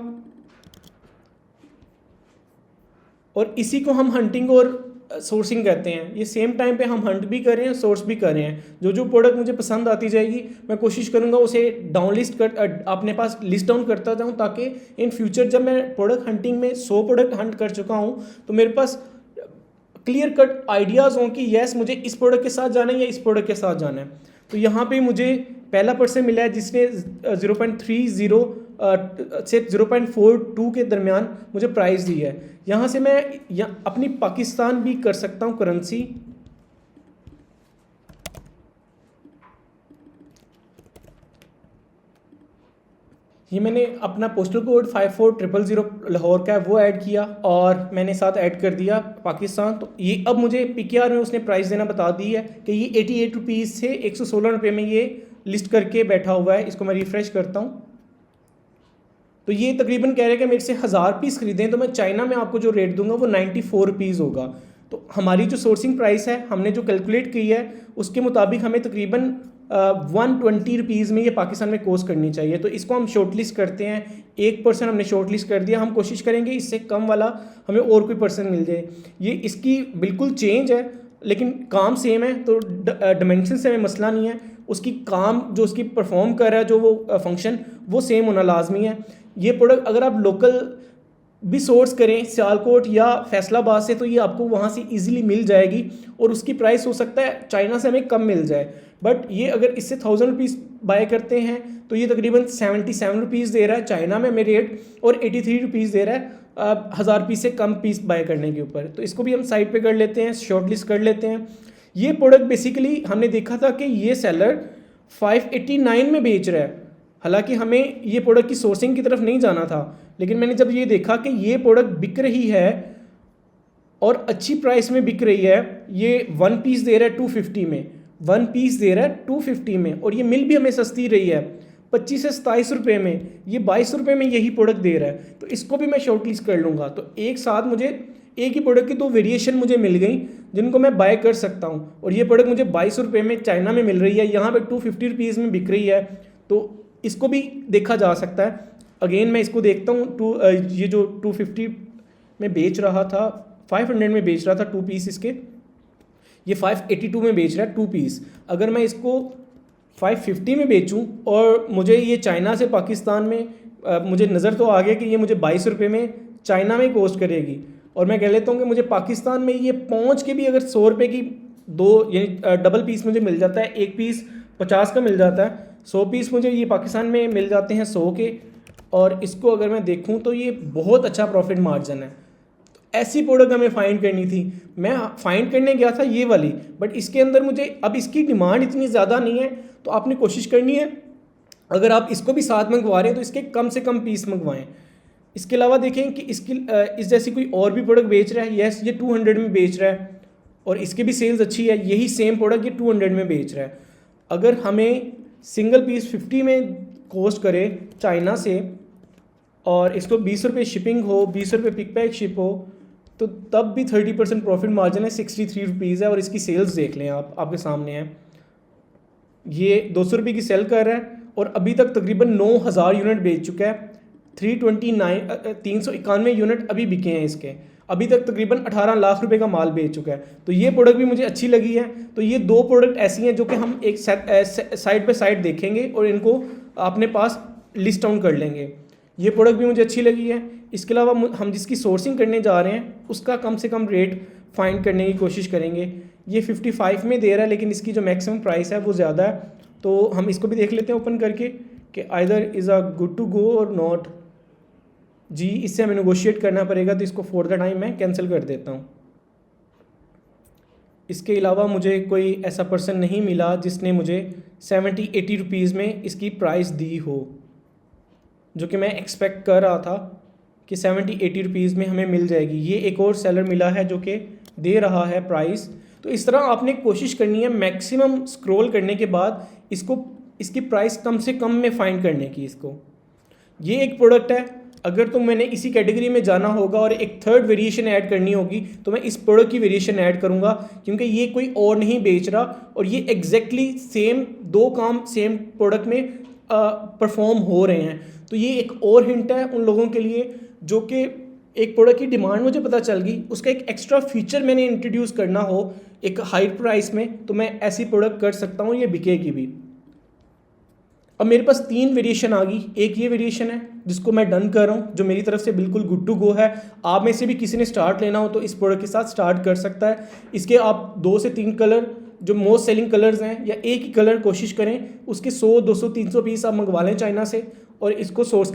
और इसी को हम हंटिंग और सोर्सिंग कहते हैं। ये सेम टाइम पे हम हंट भी कर रहे हैं, सोर्स भी कर रहे हैं। जो प्रोडक्ट मुझे पसंद आती जाएगी मैं कोशिश करूंगा उसे डाउन लिस्ट कर अपने पास लिस्ट डाउन करता जाऊं, ताकि इन फ्यूचर जब मैं प्रोडक्ट हंटिंग में 100 प्रोडक्ट हंट कर चुका हूं तो मेरे पास क्लियर कट आइडियाज़ हों कि यस मुझे इस प्रोडक्ट के साथ जाना है या इस प्रोडक्ट के साथ जाना है। तो यहाँ पे मुझे पहला पर्सन मिला है जिसने 0.30 से 0.42 के दरमियान मुझे प्राइस दी है। यहाँ से मैं अपनी पाकिस्तान भी कर सकता हूँ करेंसी। ये मैंने अपना पोस्टल कोड 54000 लाहौर का है वो ऐड किया और मैंने साथ ऐड कर दिया पाकिस्तान। तो ये अब मुझे PKR में उसने प्राइस देना बता दी है कि ये 88 रुपीज़ से 116 रुपये में ये लिस्ट करके बैठा हुआ है। इसको मैं रिफ़्रेश करता हूँ तो ये तकरीबन कह रहे हैं कि मेरे से 1000 पीस खरीदें तो मैं चाइना में आपको जो रेट दूंगा वो 94 रुपीज़ होगा। तो हमारी जो सोर्सिंग प्राइस है हमने जो कैलकुलेट की है उसके मुताबिक हमें तकरीबन 120 रुपीज़ में ये पाकिस्तान में कोस्ट करनी चाहिए। तो इसको हम शॉर्ट लिस्ट करते हैं, 1% हमने शॉर्ट लिस्ट कर दिया, हम कोशिश करेंगे इससे कम वाला हमें और कोई पर्सन मिल जाए। ये इसकी बिल्कुल चेंज है लेकिन काम सेम है, तो डायमेंशन से हमें मसला नहीं है, उसकी काम जो उसकी परफॉर्म कर रहा है जो वो फंक्शन वो सेम होना लाजमी है। ये प्रोडक्ट अगर आप लोकल भी सोर्स करें सियालकोट या फैसलाबाद से तो ये आपको वहाँ से इजीली मिल जाएगी और उसकी प्राइस हो सकता है चाइना से हमें कम मिल जाए, बट ये अगर इससे 1000 रुपीज़ बाय करते हैं तो ये तकरीबन 77 रुपीज़ दे रहा है चाइना में हमें रेट, और 83 रुपीज़ दे रहा है 1000 पीस से कम पीस बाय करने के ऊपर। तो इसको भी हम साइड पे कर लेते हैं, शॉर्ट लिस्ट कर लेते हैं। ये प्रोडक्ट बेसिकली हमने देखा था कि ये सेलर 589 में बेच रहा है, हालांकि हमें ये प्रोडक्ट की सोर्सिंग की तरफ नहीं जाना था, लेकिन मैंने जब ये देखा कि ये प्रोडक्ट बिक रही है और अच्छी प्राइस में बिक रही है, ये 1 पीस दे रहा है 250 में, 1 पीस दे रहा है 250 में, और ये मिल भी हमें सस्ती रही है 25 से 27 रुपये में, ये 22 रुपये में यही प्रोडक्ट दे रहा है। तो इसको भी मैं शॉर्ट लिस्ट कर लूँगा। तो एक साथ मुझे एक ही प्रोडक्ट की 2 वेरिएशन मुझे मिल गई जिनको मैं बाय कर सकता हूँ, और ये प्रोडक्ट मुझे 22 रुपये में चाइना में मिल रही है, यहाँ पे 250 रुपीज़ में बिक रही है, तो इसको भी देखा जा सकता है। अगेन मैं इसको देखता हूँ, ये जो 250 में बेच रहा था, 500 में बेच रहा था 2 पीस इसके, ये 582 में बेच रहा है 2 पीस। अगर मैं इसको 550 में बेचूं और मुझे ये चाइना से पाकिस्तान में मुझे नज़र तो आ गया कि ये मुझे 22 रुपये में चाइना में कोस्ट करेगी, और मैं कह लेता हूँ कि मुझे पाकिस्तान में ये पहुँच के भी अगर 100 रुपये की 2 यानी डबल पीस मुझे मिल जाता है, एक पीस 50 का मिल जाता है, 100 पीस मुझे ये पाकिस्तान में मिल जाते हैं 100 के, और इसको अगर मैं देखूं तो ये बहुत अच्छा प्रॉफिट मार्जिन है। तो ऐसी प्रोडक्ट हमें फाइंड करनी थी, मैं फाइंड करने गया था ये वाली, बट इसके अंदर मुझे अब इसकी डिमांड इतनी ज़्यादा नहीं है, तो आपने कोशिश करनी है अगर आप इसको भी साथ मंगवा रहे हैं तो इसके कम से कम पीस मंगवाएं। इसके अलावा देखें कि इसकी इस जैसी कोई और भी प्रोडक्ट बेच रहा है, यस ये 200 में बेच रहा है और इसकी भी सेल्स अच्छी है, यही सेम प्रोडक्ट ये 200 में बेच रहा है। अगर हमें सिंगल पीस 50 में कोस्ट करे चाइना से और इसको 20 रुपये शिपिंग हो, 20 रुपये पिक पैक शिप हो, तो तब भी 30% प्रॉफिट मार्जिन है, 63 रुपीज़ है, और इसकी सेल्स देख लें आप, आपके सामने है। ये 200 रुपये की सेल कर रहा है और अभी तक तकरीबन 9000 यूनिट बेच चुका है, 391 यूनिट अभी बिके हैं इसके, अभी तक तकरीबन 18 लाख रुपए का माल बेच चुका है। तो ये प्रोडक्ट भी मुझे अच्छी लगी है। तो ये 2 प्रोडक्ट ऐसी हैं जो कि हम एक साइड बाय साइड देखेंगे और इनको अपने पास लिस्ट डाउन कर लेंगे। ये प्रोडक्ट भी मुझे अच्छी लगी है। इसके अलावा हम जिसकी सोर्सिंग करने जा रहे हैं उसका कम से कम रेट फाइंड करने की कोशिश करेंगे। ये 55 में दे रहा है लेकिन इसकी जो मैक्सिमम प्राइस है वो ज़्यादा है, तो हम इसको भी देख लेते हैं ओपन करके कि either is a good to go और नॉट। जी इससे हमें नेगोशिएट करना पड़ेगा, तो इसको फॉर द टाइम मैं कैंसिल कर देता हूँ। इसके अलावा मुझे कोई ऐसा पर्सन नहीं मिला जिसने मुझे 70-80 रुपीज़ में इसकी प्राइस दी हो, जो कि मैं एक्सपेक्ट कर रहा था कि 70-80 रुपीज़ में हमें मिल जाएगी। ये एक और सेलर मिला है जो कि दे रहा है प्राइस। तो इस तरह आपने कोशिश करनी है मैक्सिमम स्क्रॉल करने के बाद इसकी प्राइस कम से कम में फाइंड करने की। इसको ये एक प्रोडक्ट है, अगर तो मैंने इसी कैटेगरी में जाना होगा और एक थर्ड वेरिएशन ऐड करनी होगी तो मैं इस प्रोडक्ट की वेरिएशन ऐड करूंगा, क्योंकि ये कोई और नहीं बेच रहा और ये एग्जैक्टली सेम 2 काम सेम प्रोडक्ट में परफॉर्म हो रहे हैं। तो ये एक और हिंट है उन लोगों के लिए जो कि एक प्रोडक्ट की डिमांड मुझे पता चल गई, उसका एक एक्स्ट्रा फीचर मैंने इंट्रोड्यूस करना हो एक हाई प्राइस में, तो मैं ऐसी प्रोडक्ट कर सकता हूँ, ये बिकेगी भी। अब मेरे पास 3 वेरिएशन आ गई। एक ये वेरिएशन है जिसको मैं डन कर रहा हूँ, जो मेरी तरफ से बिल्कुल गुड टू गो है। आप में से भी किसी ने स्टार्ट लेना हो तो इस प्रोडक्ट के साथ स्टार्ट कर सकता है। इसके आप 2 से 3 कलर जो मोस्ट सेलिंग कलर्स हैं या एक ही कलर कोशिश करें, उसके 100, 200, 300 पीस आप मंगवा लें चाइना से और इसको सोर्स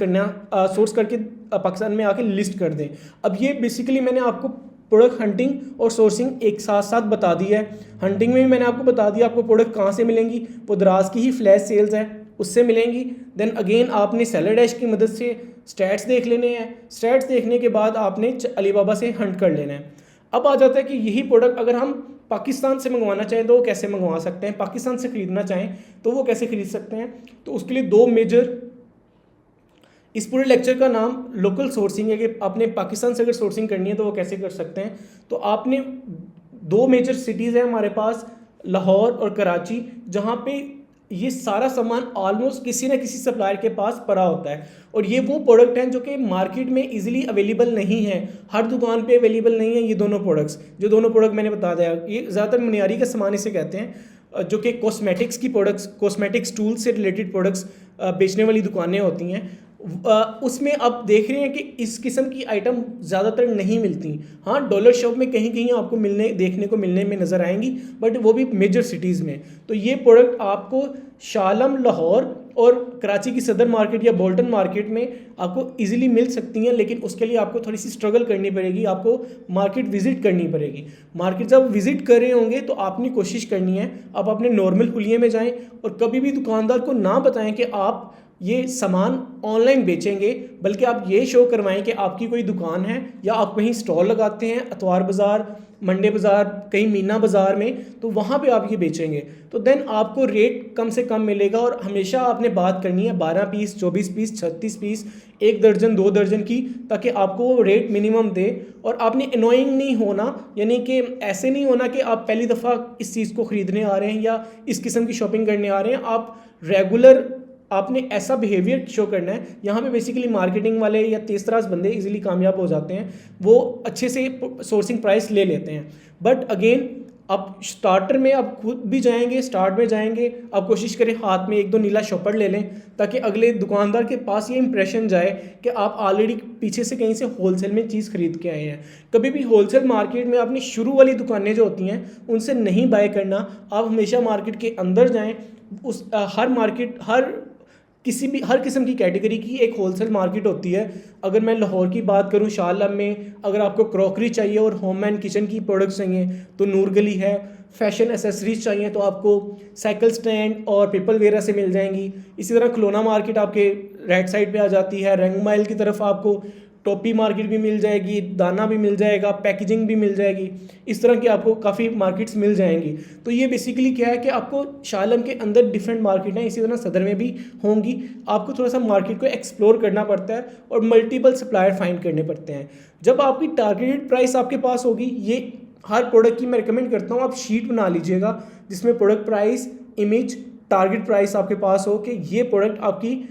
करके पाकिस्तान में आके लिस्ट कर दें। अब ये बेसिकली मैंने आपको प्रोडक्ट हंटिंग और सोर्सिंग एक साथ साथ बता दी है। हंटिंग में भी मैंने आपको बता दिया आपको प्रोडक्ट कहाँ से मिलेंगी, वो दराज की ही फ्लैश सेल्स है उससे मिलेंगी। देन अगेन आपने सेलर डैश की मदद से स्टैट्स देख लेने हैं। स्टैट्स देखने के बाद आपने अलीबाबा से हंट कर लेना है। अब आ जाता है कि यही प्रोडक्ट अगर हम पाकिस्तान से मंगवाना चाहें तो वो कैसे मंगवा सकते हैं, पाकिस्तान से ख़रीदना चाहें तो वो कैसे ख़रीद सकते हैं। तो उसके लिए 2 मेजर, इस पूरे लेक्चर का नाम लोकल सोर्सिंग है कि आपने पाकिस्तान से अगर सोर्सिंग करनी है तो वो कैसे कर सकते हैं। तो आपने दो मेजर सिटीज़ हैं हमारे पास, लाहौर और कराची, जहाँ पे ये सारा सामान ऑलमोस्ट किसी ना किसी सप्लायर के पास पड़ा होता है। और ये वो प्रोडक्ट हैं जो कि मार्केट में इजीली अवेलेबल नहीं है, हर दुकान पे अवेलेबल नहीं है। ये दोनों प्रोडक्ट्स, जो दोनों प्रोडक्ट मैंने बता दिया, ये ज़्यादातर मनियारी का सामान इसे कहते हैं, जो कि कॉस्मेटिक्स की प्रोडक्ट्स, कॉस्मेटिक्स टूल से रिलेटेड प्रोडक्ट्स बेचने वाली दुकानें होती हैं। उसमें आप देख रहे हैं कि इस किस्म की आइटम ज़्यादातर नहीं मिलती। हाँ, डॉलर शॉप में कहीं कहीं आपको देखने को मिलने में नज़र आएंगी, बट वो भी मेजर सिटीज़ में। तो ये प्रोडक्ट आपको शालम, लाहौर और कराची की सदर मार्केट या बोल्टन मार्केट में आपको इजीली मिल सकती हैं, लेकिन उसके लिए आपको थोड़ी सी स्ट्रगल करनी पड़ेगी, आपको मार्केट विज़िट करनी पड़ेगी। मार्केट जब विज़िट कर रहे होंगे तो आपने कोशिश करनी है आप अपने नॉर्मल हुलिये में जाएं, और कभी भी दुकानदार को ना बताएं कि आप ये सामान ऑनलाइन बेचेंगे, बल्कि आप ये शो करवाएं कि आपकी कोई दुकान है या आप कहीं स्टॉल लगाते हैं, अतवार बाज़ार, मंडे बाज़ार, कहीं मीना बाज़ार में, तो वहाँ पे आप ये बेचेंगे तो देन आपको रेट कम से कम मिलेगा। और हमेशा आपने बात करनी है 12 पीस, 24 पीस, 36 पीस, 1 दर्जन, 2 दर्जन की, ताकि आपको वो रेट मिनिमम दे। और आपने अनोइंग नहीं होना, यानी कि ऐसे नहीं होना कि आप पहली दफ़ा इस चीज़ को ख़रीदने आ रहे हैं या इस किस्म की शॉपिंग करने आ रहे हैं। आप रेगुलर आपने ऐसा बिहेवियर शो करना है। यहाँ पे बेसिकली मार्केटिंग वाले या तेज़तराज बंदे इजीली कामयाब हो जाते हैं, वो अच्छे से सोर्सिंग प्राइस ले लेते हैं। बट अगेन, आप स्टार्टर में आप खुद भी जाएंगे, स्टार्ट में जाएंगे, आप कोशिश करें हाथ में 1-2 नीला शॉपर ले लें, ताकि अगले दुकानदार के पास ये इंप्रेशन जाए कि आप ऑलरेडी पीछे से कहीं से होलसेल में चीज़ खरीद के आए हैं। कभी भी होलसेल मार्केट में अपनी शुरू वाली दुकानें जो होती हैं उनसे नहीं बाय करना। आप हमेशा मार्केट के अंदर जाएँ। हर किस्म की कैटेगरी की एक होलसेल मार्केट होती है। अगर मैं लाहौर की बात करूं, शालम में अगर आपको क्रॉकरी चाहिए और होम एंड किचन की प्रोडक्ट्स चाहिए तो नूर गली है। फैशन एसेसरीज चाहिए तो आपको साइकिल स्टैंड और पीपल वेरा से मिल जाएंगी। इसी तरह खिलौना मार्केट आपके राइट साइड पे आ जाती है। रंग माइल की तरफ आपको टॉपी मार्केट भी मिल जाएगी, दाना भी मिल जाएगा, पैकेजिंग भी मिल जाएगी। इस तरह की आपको काफ़ी मार्केट्स मिल जाएंगी। तो ये बेसिकली क्या है कि आपको शालम के अंदर डिफरेंट मार्केट हैं, इसी तरह सदर में भी होंगी। आपको थोड़ा सा मार्केट को एक्सप्लोर करना पड़ता है और मल्टीपल सप्लायर फाइंड करने पड़ते हैं। जब आपकी टारगेटेड प्राइस आपके पास होगी, ये हर प्रोडक्ट की मैं रिकमेंड करता हूँ आप शीट बना लीजिएगा, जिसमें product price, image, target price आपके पास हो कि ये प्रोडक्ट आपकी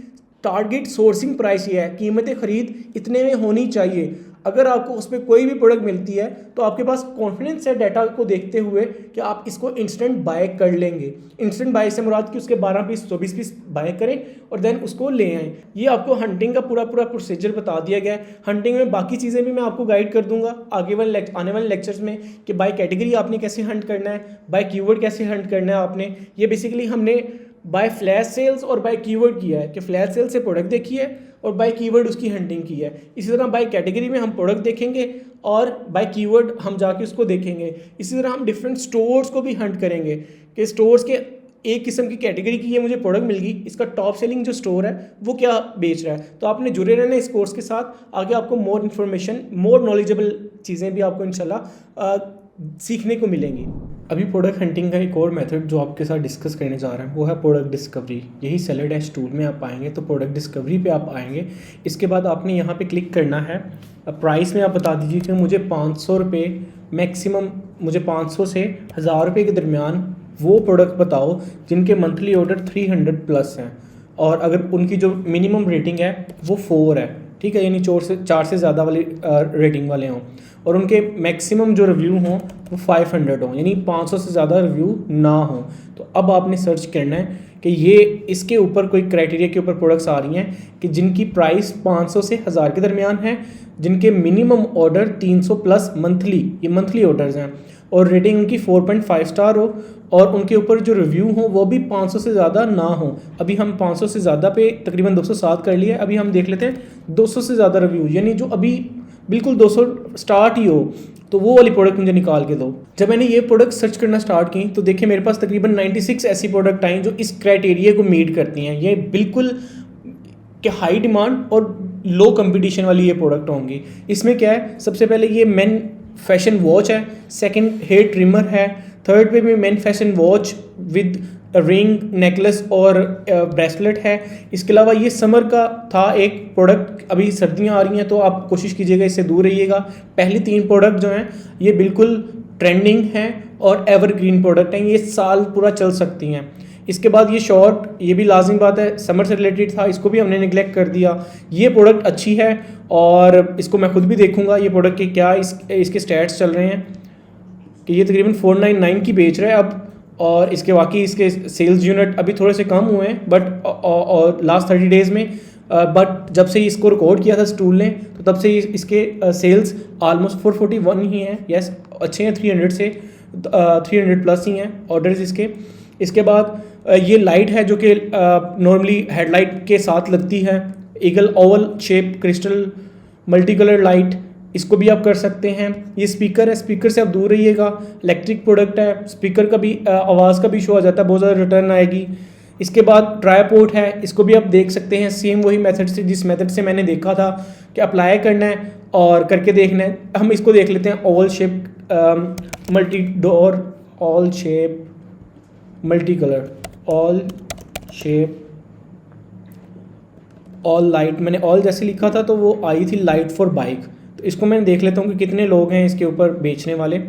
टारगेट सोर्सिंग प्राइस ये है, कीमत ख़रीद इतने में होनी चाहिए। अगर आपको उसमें कोई भी प्रोडक्ट मिलती है तो आपके पास कॉन्फिडेंस है डाटा को देखते हुए कि आप इसको इंस्टेंट बाय कर लेंगे। इंस्टेंट बाय से मुराद कि उसके 12 पीस, 24 पीस बाय करें और देन उसको ले आएँ। ये आपको हंटिंग का पूरा प्रोसीजर बता दिया गया है। हंटिंग में बाकी चीज़ें भी मैं आपको गाइड कर दूंगा आने वाले लेक्चर्स में कि बाय कैटेगरी आपने कैसे हंट करना है, बाय कीवर्ड कैसे हंट करना है आपने। ये बेसिकली हमने बाय फ्लैश सेल्स और बाय कीवर्ड किया है कि फ्लैश सेल से प्रोडक्ट देखी है और बाय कीवर्ड उसकी हंटिंग की है। इसी तरह बाय कैटेगरी में हम प्रोडक्ट देखेंगे और बाय कीवर्ड हम जाके उसको देखेंगे। इसी तरह हम डिफरेंट स्टोर्स को भी हंट करेंगे कि स्टोर्स के एक किस्म की कैटेगरी की ये मुझे प्रोडक्ट मिल गई, इसका टॉप सेलिंग जो स्टोर है वो क्या बेच रहा है। तो आपने जुड़े रहना इस कोर्स के साथ, आगे आपको मोर इन्फॉर्मेशन, मोर नॉलेजेबल चीज़ें भी आपको इंशाल्लाह सीखने को मिलेंगी। अभी प्रोडक्ट हंटिंग का एक और मेथड जो आपके साथ डिस्कस करने जा रहे हैं वो है प्रोडक्ट डिस्कवरी। यही सेलर डैश टूल में आप आएंगे तो प्रोडक्ट डिस्कवरी पे आप आएंगे। इसके बाद आपने यहाँ पे क्लिक करना है। प्राइस में आप बता दीजिए कि मुझे 500 रुपये मैक्सिमम, मुझे 500 से 1000 रुपये के दरमियान वो प्रोडक्ट बताओ जिनके मंथली ऑर्डर 300 प्लस हैं और अगर उनकी जो मिनिमम रेटिंग है वो 4 है, ठीक है, यानी 4 से ज़्यादा वाली रेटिंग वाले हों और उनके मैक्सिमम जो रिव्यू हों वो 500 हों, यानी 500 से ज़्यादा रिव्यू ना हो। तो अब आपने सर्च करना है कि ये इसके ऊपर कोई क्राइटेरिया के ऊपर प्रोडक्ट्स आ रही हैं कि जिनकी प्राइस 500 से 1000 के दरमियान है, जिनके मिनिमम ऑर्डर 300 प्लस मंथली, ये मंथली ऑर्डर्स हैं, और रेटिंग उनकी 4.5 स्टार हो और उनके ऊपर जो रिव्यू हो वो भी 500 से ज़्यादा ना हो। अभी हम 500 से ज़्यादा पे तकरीबन 207 कर लिए। अभी हम देख लेते हैं 200 से ज़्यादा रिव्यू, यानी जो अभी बिल्कुल 200 स्टार्ट ही हो तो वो वाली प्रोडक्ट मुझे निकाल के दो। जब मैंने ये प्रोडक्ट सर्च करना स्टार्ट की तो देखिए मेरे पास तकरीबन 96 ऐसी प्रोडक्ट आई जो इस क्राइटेरिया को मीट करती हैं। ये बिल्कुल कि हाई डिमांड और लो कंपटीशन वाली ये प्रोडक्ट होंगी। इसमें क्या है, सबसे पहले ये मेन फैशन वॉच है, सेकंड हेयर ट्रिमर है, थर्ड पे भी main fashion watch with ring, necklace और ब्रेसलेट है। इसके अलावा ये समर का था एक प्रोडक्ट, अभी सर्दियां आ रही हैं तो आप कोशिश कीजिएगा इससे दूर रहिएगा। पहली 3 प्रोडक्ट जो हैं ये बिल्कुल ट्रेंडिंग हैं और एवरग्रीन प्रोडक्ट हैं, ये साल पूरा चल सकती हैं। इसके बाद ये शॉर्ट, ये भी लाजिम बात है, समर से रिलेटेड था, इसको भी हमने निगलेक्ट कर दिया। ये प्रोडक्ट अच्छी है और इसको मैं खुद भी देखूंगा ये प्रोडक्ट के क्या इसके स्टैट्स चल रहे हैं कि ये तकरीबन 499 की बेच रहा है अब, और इसके वाकई इसके सेल्स यूनिट अभी थोड़े से कम हुए हैं बट और लास्ट 30 डेज़ में, बट जब से इसको रिकॉर्ड किया था स्टूल ने तो तब से इसके सेल्स ऑलमोस्ट 441 ही हैं। यस, अच्छे हैं, 300 से 300 प्लस ही हैं ऑर्डर्स इसके। इसके बाद ये लाइट है जो कि नॉर्मली हेडलाइट के साथ लगती है, eagle Oval shape crystal multi colour light, इसको भी आप कर सकते हैं। ये स्पीकर है, स्पीकर से आप दूर रहिएगा, इलेक्ट्रिक प्रोडक्ट है, स्पीकर का भी आवाज़ का भी शो आ जाता है, बहुत ज़्यादा रिटर्न आएगी। इसके बाद ट्राईपोर्ट है, इसको भी आप देख सकते हैं सेम वही मेथड से जिस मेथड से मैंने देखा था कि अप्लाई करना है और करके देखना है। हम इसको देख लेते हैं, Oval shape multi door, all shape multi colour, all shape all light, मैंने ऑल जैसे लिखा था तो वो आई थी लाइट फॉर बाइक। तो इसको मैं देख लेता हूँ कि कितने लोग हैं इसके ऊपर बेचने वाले।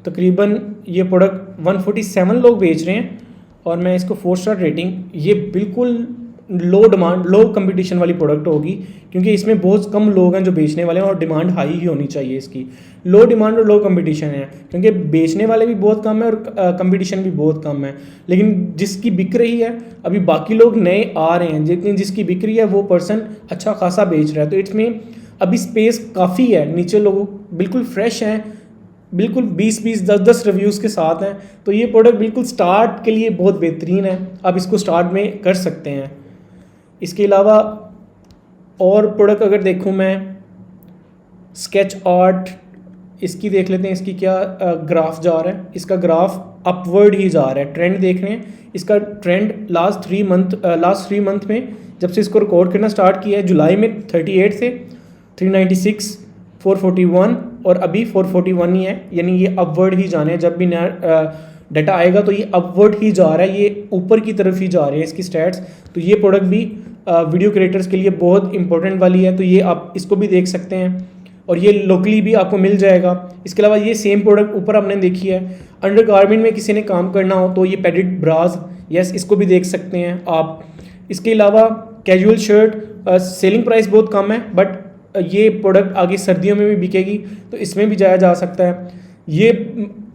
तकरीबन ये प्रोडक्ट 147 लोग बेच रहे हैं और मैं इसको 4 स्टार रेटिंग, ये बिल्कुल लो डिमांड लो कंपटीशन वाली प्रोडक्ट होगी क्योंकि इसमें बहुत कम लोग हैं जो बेचने वाले हैं और डिमांड हाई ही होनी चाहिए इसकी। लो डिमांड और लो कंपटीशन है क्योंकि बेचने वाले भी बहुत कम है और कंपटीशन भी बहुत कम है, लेकिन जिसकी बिक रही है अभी बाकी लोग नए आ रहे हैं, लेकिन जिसकी बिक रही है वो पर्सन अच्छा खासा बेच रहा है। तो इसमें अभी स्पेस काफ़ी है, नीचे लोग बिल्कुल फ्रेश हैं, बिल्कुल 20-20 10-10 रिव्यूज़ के साथ हैं। तो ये प्रोडक्ट बिल्कुल स्टार्ट के लिए बहुत बेहतरीन है, आप इसको स्टार्ट में कर सकते हैं। इसके अलावा और प्रोडक्ट अगर देखूं मैं, स्केच आर्ट, इसकी देख लेते हैं, इसकी क्या ग्राफ जा रहा है। इसका ग्राफ अपवर्ड ही जा रहा है, ट्रेंड देख रहे हैं। इसका ट्रेंड लास्ट 3 मंथ में जब से इसको रिकॉर्ड करना स्टार्ट किया है, जुलाई में 38 से 396 441 और अभी 441 ही है, यानी ये अपवर्ड ही जाने हैं। जब भी नया डाटा आएगा तो ये अपवर्ड ही जा रहा है, ये ऊपर की तरफ ही जा रहे हैं इसकी स्टैट्स। तो ये प्रोडक्ट भी वीडियो क्रिएटर्स के लिए बहुत इंपॉर्टेंट वाली है, तो ये आप इसको भी देख सकते हैं और ये लोकली भी आपको मिल जाएगा। इसके अलावा ये सेम प्रोडक्ट ऊपर आपने देखी है, अंडर गारमेंट में किसी ने काम करना हो तो ये पैडेड ब्राज, यस, इसको भी देख सकते हैं आप। इसके अलावा कैजुअल शर्ट, सेलिंग प्राइस बहुत कम है बट ये प्रोडक्ट आगे सर्दियों में भी बिकेगी तो इसमें भी जाया जा सकता है। ये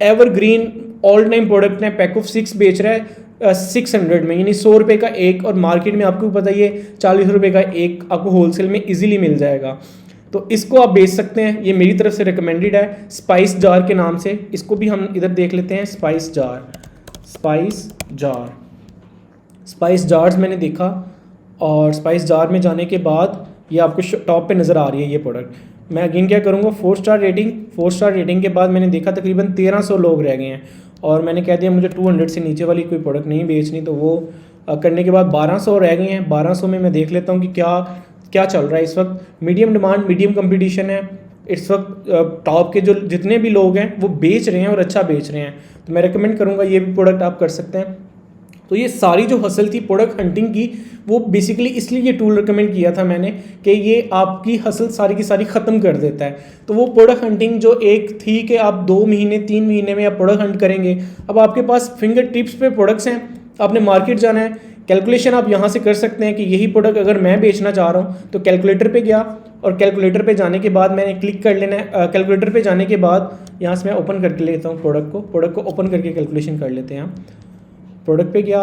एवरग्रीन ऑल टाइम प्रोडक्ट है, पैक ऑफ 6 बेच रहा है 600 में, यानी 100 रुपये का एक, और मार्केट में आपको पता ही है 40 रुपये का एक आपको होलसेल में इजीली मिल जाएगा। तो इसको आप बेच सकते हैं, ये मेरी तरफ से रिकमेंडेड है स्पाइस जार के नाम से। इसको भी हम इधर देख लेते हैं, स्पाइस जार्स मैंने देखा और स्पाइस जार में जाने के बाद ये आपको टॉप पे नज़र आ रही है ये प्रोडक्ट। मैं अगेन क्या करूँगा, 4 स्टार रेटिंग के बाद मैंने देखा तकरीबन 1300 लोग रह गए हैं और मैंने कह दिया मुझे 200 से नीचे वाली कोई प्रोडक्ट नहीं बेचनी, तो वो करने के बाद 1200 रह गए हैं। 1200 में मैं देख लेता हूँ कि क्या चल रहा है इस वक्त। मीडियम डिमांड, मीडियम कंपटीशन है इस वक्त। टॉप के जो जितने भी लोग हैं वो बेच रहे हैं और अच्छा बेच रहे हैं, तो मैं रिकमेंड करूँगा ये भी प्रोडक्ट आप कर सकते हैं। तो ये सारी जो हसल थी प्रोडक्ट हंटिंग की, वो बेसिकली इसलिए ये टूल रिकमेंड किया था मैंने कि ये आपकी हसल सारी की सारी ख़त्म कर देता है। तो वो प्रोडक्ट हंटिंग जो एक थी कि आप 2 महीने 3 महीने में आप प्रोडक्ट हंट करेंगे, अब आपके पास फिंगर टिप्स पे प्रोडक्ट्स हैं, आपने मार्केट जाना है, कैलकुलेशन आप यहाँ से कर सकते हैं कि यही प्रोडक्ट अगर मैं बेचना चाह रहा हूँ तो कैलकुलेटर पे गया और कैलकुलेटर पे जाने के बाद मैंने क्लिक कर लेना है। कैलकुलेटर पे जाने के बाद यहाँ से मैं ओपन करके लेता हूँ प्रोडक्ट को ओपन करके कैलकुलेशन कर लेते हैं। प्रोडक्ट पे गया,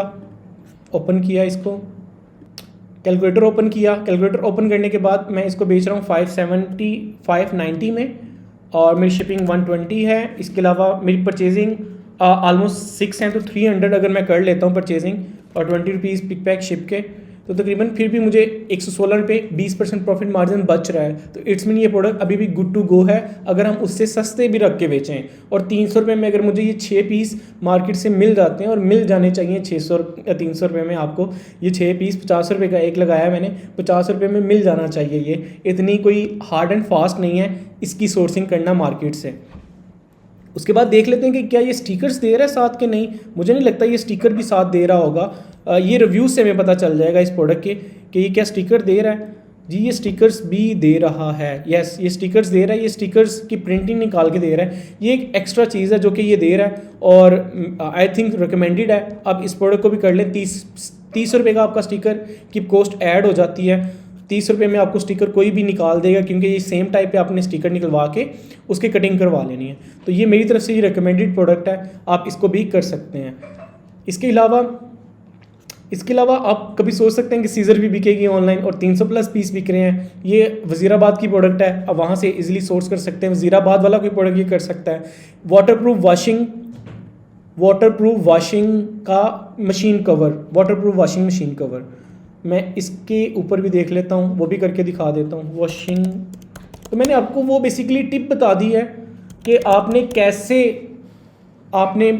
ओपन किया इसको, कैलकुलेटर ओपन करने के बाद मैं इसको बेच रहा हूँ 590 में और मेरी शिपिंग 120 है। इसके अलावा मेरी परचेजिंग ऑलमोस्ट 6 हैं, तो 300 अगर मैं कर लेता हूँ परचेजिंग और 20 रुपीज़ पिक पैक शिप के, तो तकरीबन फिर भी मुझे 116 रुपये 20% प्रॉफिट मार्जिन बच रहा है। तो इट्स मीन ये प्रोडक्ट अभी भी गुड टू गो है अगर हम उससे सस्ते भी रख के बेचें। और 300 रुपये में अगर मुझे ये 6 पीस मार्केट से मिल जाते हैं, और मिल जाने चाहिए 600 या 300 रुपये में आपको ये 6 पीस 50 रुपये का एक लगाया मैंने, 50 रुपये में मिल जाना चाहिए। ये इतनी कोई हार्ड एंड फास्ट नहीं है इसकी सोर्सिंग करना मार्केट से। उसके बाद देख लेते हैं कि क्या ये स्टिकर्स दे रहा है साथ के नहीं, मुझे नहीं लगता ये स्टिकर भी साथ दे रहा होगा। ये रिव्यूज़ से हमें पता चल जाएगा इस प्रोडक्ट के कि ये क्या स्टिकर दे रहा है। जी ये स्टिकर्स भी दे रहा है, यस ये स्टिकर्स दे रहा है, ये स्टिकर्स की प्रिंटिंग निकाल के दे रहा है, ये एक एक्स्ट्रा चीज़ है जो कि ये दे रहा है और आई थिंक रिकमेंडेड है। आप इस प्रोडक्ट को भी कर लें। 30 रुपये का आपका स्टिकर की कॉस्ट ऐड हो जाती है। 30 रुपये में आपको स्टिकर कोई भी निकाल देगा, क्योंकि ये सेम टाइप पे आपने स्टिकर निकलवा के उसकी कटिंग करवा लेनी है। तो ये मेरी तरफ से ये रिकमेंडेड प्रोडक्ट है, आप इसको भी कर सकते हैं। इसके अलावा आप कभी सोच सकते हैं कि सीज़र भी बिकेगी ऑनलाइन और 300 प्लस पीस बिक रहे हैं। ये वज़ीराबाद की प्रोडक्ट है, आप वहाँ से इजीली सोर्स कर सकते हैं। वज़ीराबाद वाला कोई प्रोडक्ट ये कर सकता है। वाटरप्रूफ वाशिंग का machine cover, waterproof washing machine cover, मैं इसके ऊपर भी देख लेता हूँ, वो भी करके दिखा देता हूँ। वॉशिंग, तो मैंने आपको वो बेसिकली टिप बता दी है कि आपने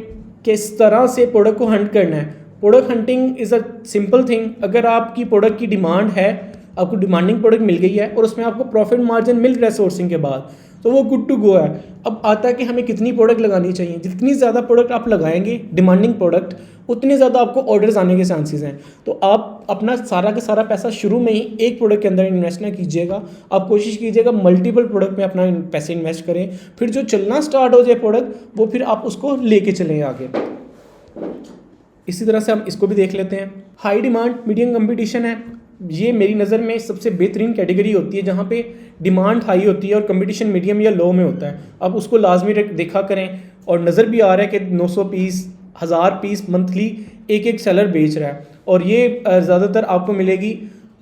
किस तरह से प्रोडक्ट को हंट करना है। Product hunting is a simple thing. अगर आपकी प्रोडक्ट की डिमांड है, आपको डिमांडिंग प्रोडक्ट मिल गई है और उसमें आपको प्रॉफिट मार्जिन मिल रहा है सोर्सिंग के बाद, तो वो गुड टू गो है। अब आता है कि हमें कितनी प्रोडक्ट लगानी चाहिए। जितनी ज़्यादा प्रोडक्ट आप लगाएंगे डिमांडिंग प्रोडक्ट, उतने ज़्यादा आपको ऑर्डर्स आने के चांसेस हैं। तो आप अपना सारा का सारा पैसा शुरू में ही एक प्रोडक्ट के अंदर इन्वेस्ट ना कीजिएगा। आप कोशिश कीजिएगा मल्टीपल प्रोडक्ट में अपना पैसे इन्वेस्ट करें, फिर जो चलना स्टार्ट हो जाए प्रोडक्ट, वो फिर आप उसको लेके चलें आगे। इसी तरह से हम इसको भी देख लेते हैं। हाई डिमांड मीडियम कंपटीशन है, ये मेरी नज़र में सबसे बेहतरीन कैटेगरी होती है जहाँ पे डिमांड हाई होती है और कंपटीशन मीडियम या लो में होता है। अब उसको लाजमी देखा करें, और नज़र भी आ रहा है कि 900 पीस 1000 पीस मंथली एक सेलर बेच रहा है, और ये ज़्यादातर आपको मिलेगी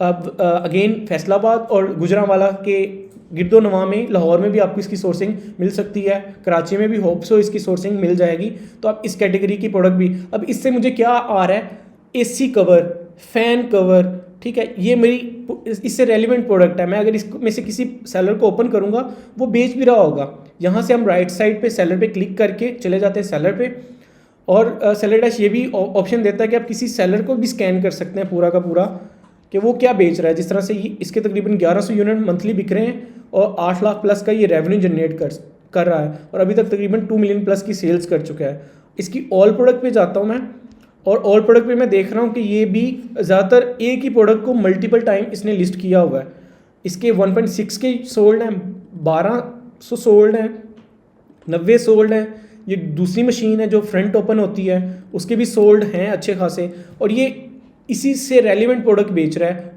अगेन फैसलाबाद और गुजरांवाला के गिरदो नवा में। लाहौर में भी आपको इसकी सोर्सिंग मिल सकती है, कराची में भी होप सो इसकी सोर्सिंग मिल जाएगी। तो आप इस कैटेगरी की प्रोडक्ट भी, अब इससे मुझे क्या आ रहा है, एसी कवर, फैन कवर, ठीक है, ये मेरी इससे रेलिवेंट प्रोडक्ट है। मैं अगर इसमें से किसी सेलर को ओपन करूँगा, वो बेच भी रहा होगा। यहाँ से हम राइट साइड पे सेलर पे क्लिक करके चले जाते हैं सेलर पे, और सेलर डैश ये भी ऑप्शन देता है कि आप किसी सेलर को भी स्कैन कर सकते हैं पूरा का पूरा कि वो क्या बेच रहा है। जिस तरह से इसके तकरीबन 1100 यूनिट मंथली बिक रहे हैं और 8 लाख प्लस का ये रेवेन्यू जनरेट कर रहा है, और अभी तक तकरीबन 2 मिलियन प्लस की सेल्स कर चुका है। इसकी ऑल प्रोडक्ट पे जाता हूँ मैं, और ऑल प्रोडक्ट पे मैं देख रहा हूँ कि ये भी ज़्यादातर एक ही प्रोडक्ट को मल्टीपल टाइम इसने लिस्ट किया हुआ है। इसके 1.6 के सोल्ड हैं, 1200 सोल्ड हैं, 90 सोल्ड हैं। ये दूसरी मशीन है जो फ्रंट ओपन होती है, उसके भी सोल्ड हैं अच्छे खासे, और ये इसी से रेलिवेंट प्रोडक्ट बेच रहा है।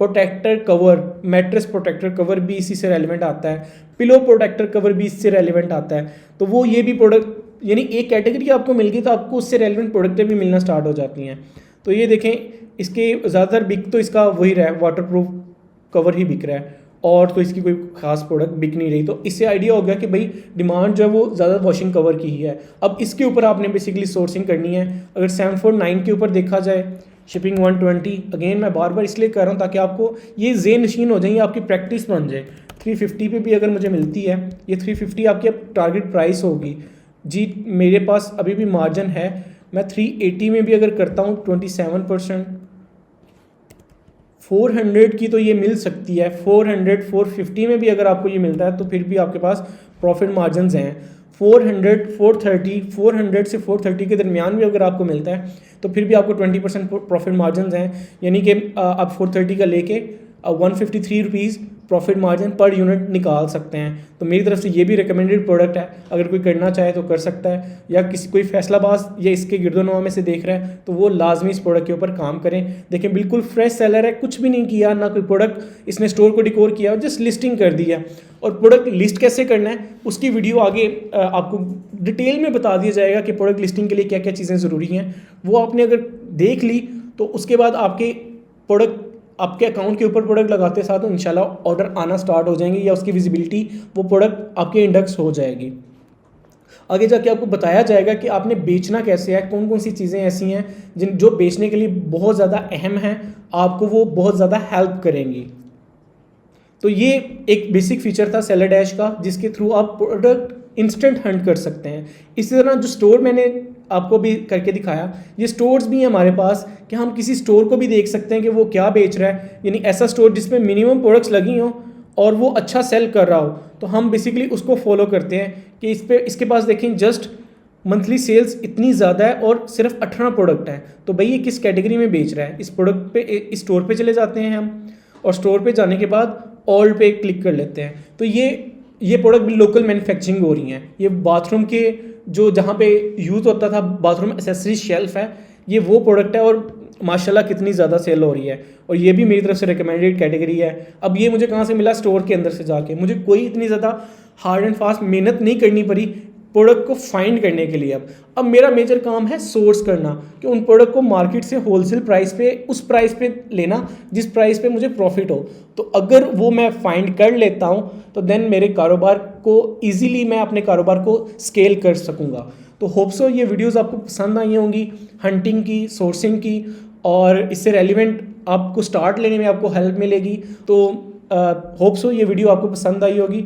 Protector cover, mattress protector cover भी इसी से रेलिवेंट आता है, पिलो प्रोटेक्टर कवर भी इससे रेलिवेंट आता है। तो वो ये भी प्रोडक्ट, यानी एक कैटेगरी आपको मिल गई तो आपको उससे रेलिवेंट प्रोडक्टें भी मिलना स्टार्ट हो जाती हैं। तो ये देखें, इसके ज़्यादातर बिक तो इसका वही रहा है, वाटरप्रूफ कवर ही बिक रहा है, और तो इसकी कोई खास प्रोडक्ट बिक नहीं रही। तो इससे आइडिया हो गया कि भाई डिमांड जो है वो ज़्यादा वॉशिंग कवर की ही है। अब इसके ऊपर आपने बेसिकली सोर्सिंग करनी है। अगर 749 के ऊपर देखा जाए, शिपिंग 120, अगेन मैं बार बार इसलिए कर रहा हूँ ताकि आपको ये ज़े नशीन हो जाए, आपकी प्रैक्टिस बन जाए। 350 पे भी अगर मुझे मिलती है, ये 350 आपकी अब टारगेट प्राइस होगी जी। मेरे पास अभी भी मार्जिन है, मैं 380 में भी अगर करता हूँ 27%, 400 की तो ये मिल सकती है। 400 450 में भी अगर आपको ये मिलता है तो फिर भी आपके पास प्रॉफिट मार्जिन हैं। 400 430 400 से 430 के दरमियान भी अगर आपको मिलता है तो फिर भी आपको 20% प्रॉफिट मार्जिन हैं। यानी कि आप 430 का लेके 153 rupees profit margin per unit निकाल सकते हैं। तो मेरी तरफ से ये भी रिकमेंडेड प्रोडक्ट है, अगर कोई करना चाहे तो कर सकता है, या कोई फैसलाबाद या इसके गिरदोनवा में से देख रहा है तो वो लाजमी इस प्रोडक्ट के ऊपर काम करें। देखें बिल्कुल फ्रेश सेलर है, कुछ भी नहीं किया, ना कोई प्रोडक्ट इसने स्टोर को डिकोर किया, जस्ट लिस्टिंग कर दी है। और प्रोडक्ट लिस्ट कैसे करना है उसकी वीडियो आगे आपको डिटेल में बता दिया जाएगा कि प्रोडक्ट लिस्टिंग के लिए क्या क्या चीज़ें ज़रूरी हैं। वो आपने अगर देख ली तो उसके बाद आपके अकाउंट के ऊपर प्रोडक्ट लगाते साथ तो इंशाल्लाह ऑर्डर आना स्टार्ट हो जाएंगे, या उसकी विजिबिलिटी वो प्रोडक्ट आपके इंडेक्स हो जाएगी। आगे जाके आपको बताया जाएगा कि आपने बेचना कैसे है, कौन कौन सी चीज़ें ऐसी हैं जो बेचने के लिए बहुत ज़्यादा अहम हैं, आपको वो बहुत ज़्यादा हेल्प करेंगी। तो ये एक बेसिक फीचर था सेलर डैश का, जिसके थ्रू आप प्रोडक्ट इंस्टेंट हंट कर सकते हैं। इसी तरह जो स्टोर मैंने आपको भी करके दिखाया, ये स्टोर्स भी हैं हमारे पास कि हम किसी स्टोर को भी देख सकते हैं कि वो क्या बेच रहा है। यानी ऐसा स्टोर जिसमें मिनिमम प्रोडक्ट्स लगी हों और वो अच्छा सेल कर रहा हो, तो हम बेसिकली उसको फॉलो करते हैं कि इसके पास देखें जस्ट मंथली सेल्स इतनी ज़्यादा है और सिर्फ 18 प्रोडक्ट है, तो भाई ये किस कैटेगरी में बेच रहा है। इस प्रोडक्ट पे, इस स्टोर पे चले जाते हैं हम, और स्टोर पे जाने के बाद ऑल पे क्लिक कर लेते हैं। तो ये प्रोडक्ट भी लोकल मैन्युफैक्चरिंग हो रही हैं। ये बाथरूम के जो जहाँ पे यूज़ होता था बाथरूम एसेसरीज शेल्फ है, ये वो प्रोडक्ट है और माशाल्लाह कितनी ज़्यादा सेल हो रही है। और ये भी मेरी तरफ से रिकमेंडेड कैटेगरी है। अब ये मुझे कहाँ से मिला? स्टोर के अंदर से जाके। मुझे कोई इतनी ज़्यादा हार्ड एंड फास्ट मेहनत नहीं करनी पड़ी प्रोडक्ट को फाइंड करने के लिए। अब मेरा मेजर काम है सोर्स करना कि उन प्रोडक्ट को मार्केट से होलसेल प्राइस पे, उस प्राइस पे लेना जिस प्राइस पे मुझे प्रॉफिट हो। तो अगर वो मैं फाइंड कर लेता हूँ तो देन मेरे कारोबार को ईजिली मैं अपने कारोबार को स्केल कर सकूँगा। तो होप सो ये वीडियोस आपको पसंद आई होंगी, हंटिंग की, सोर्सिंग की, और इससे रेलिवेंट आपको स्टार्ट लेने में आपको हेल्प मिलेगी। तो होप सो ये वीडियो आपको पसंद आई होगी।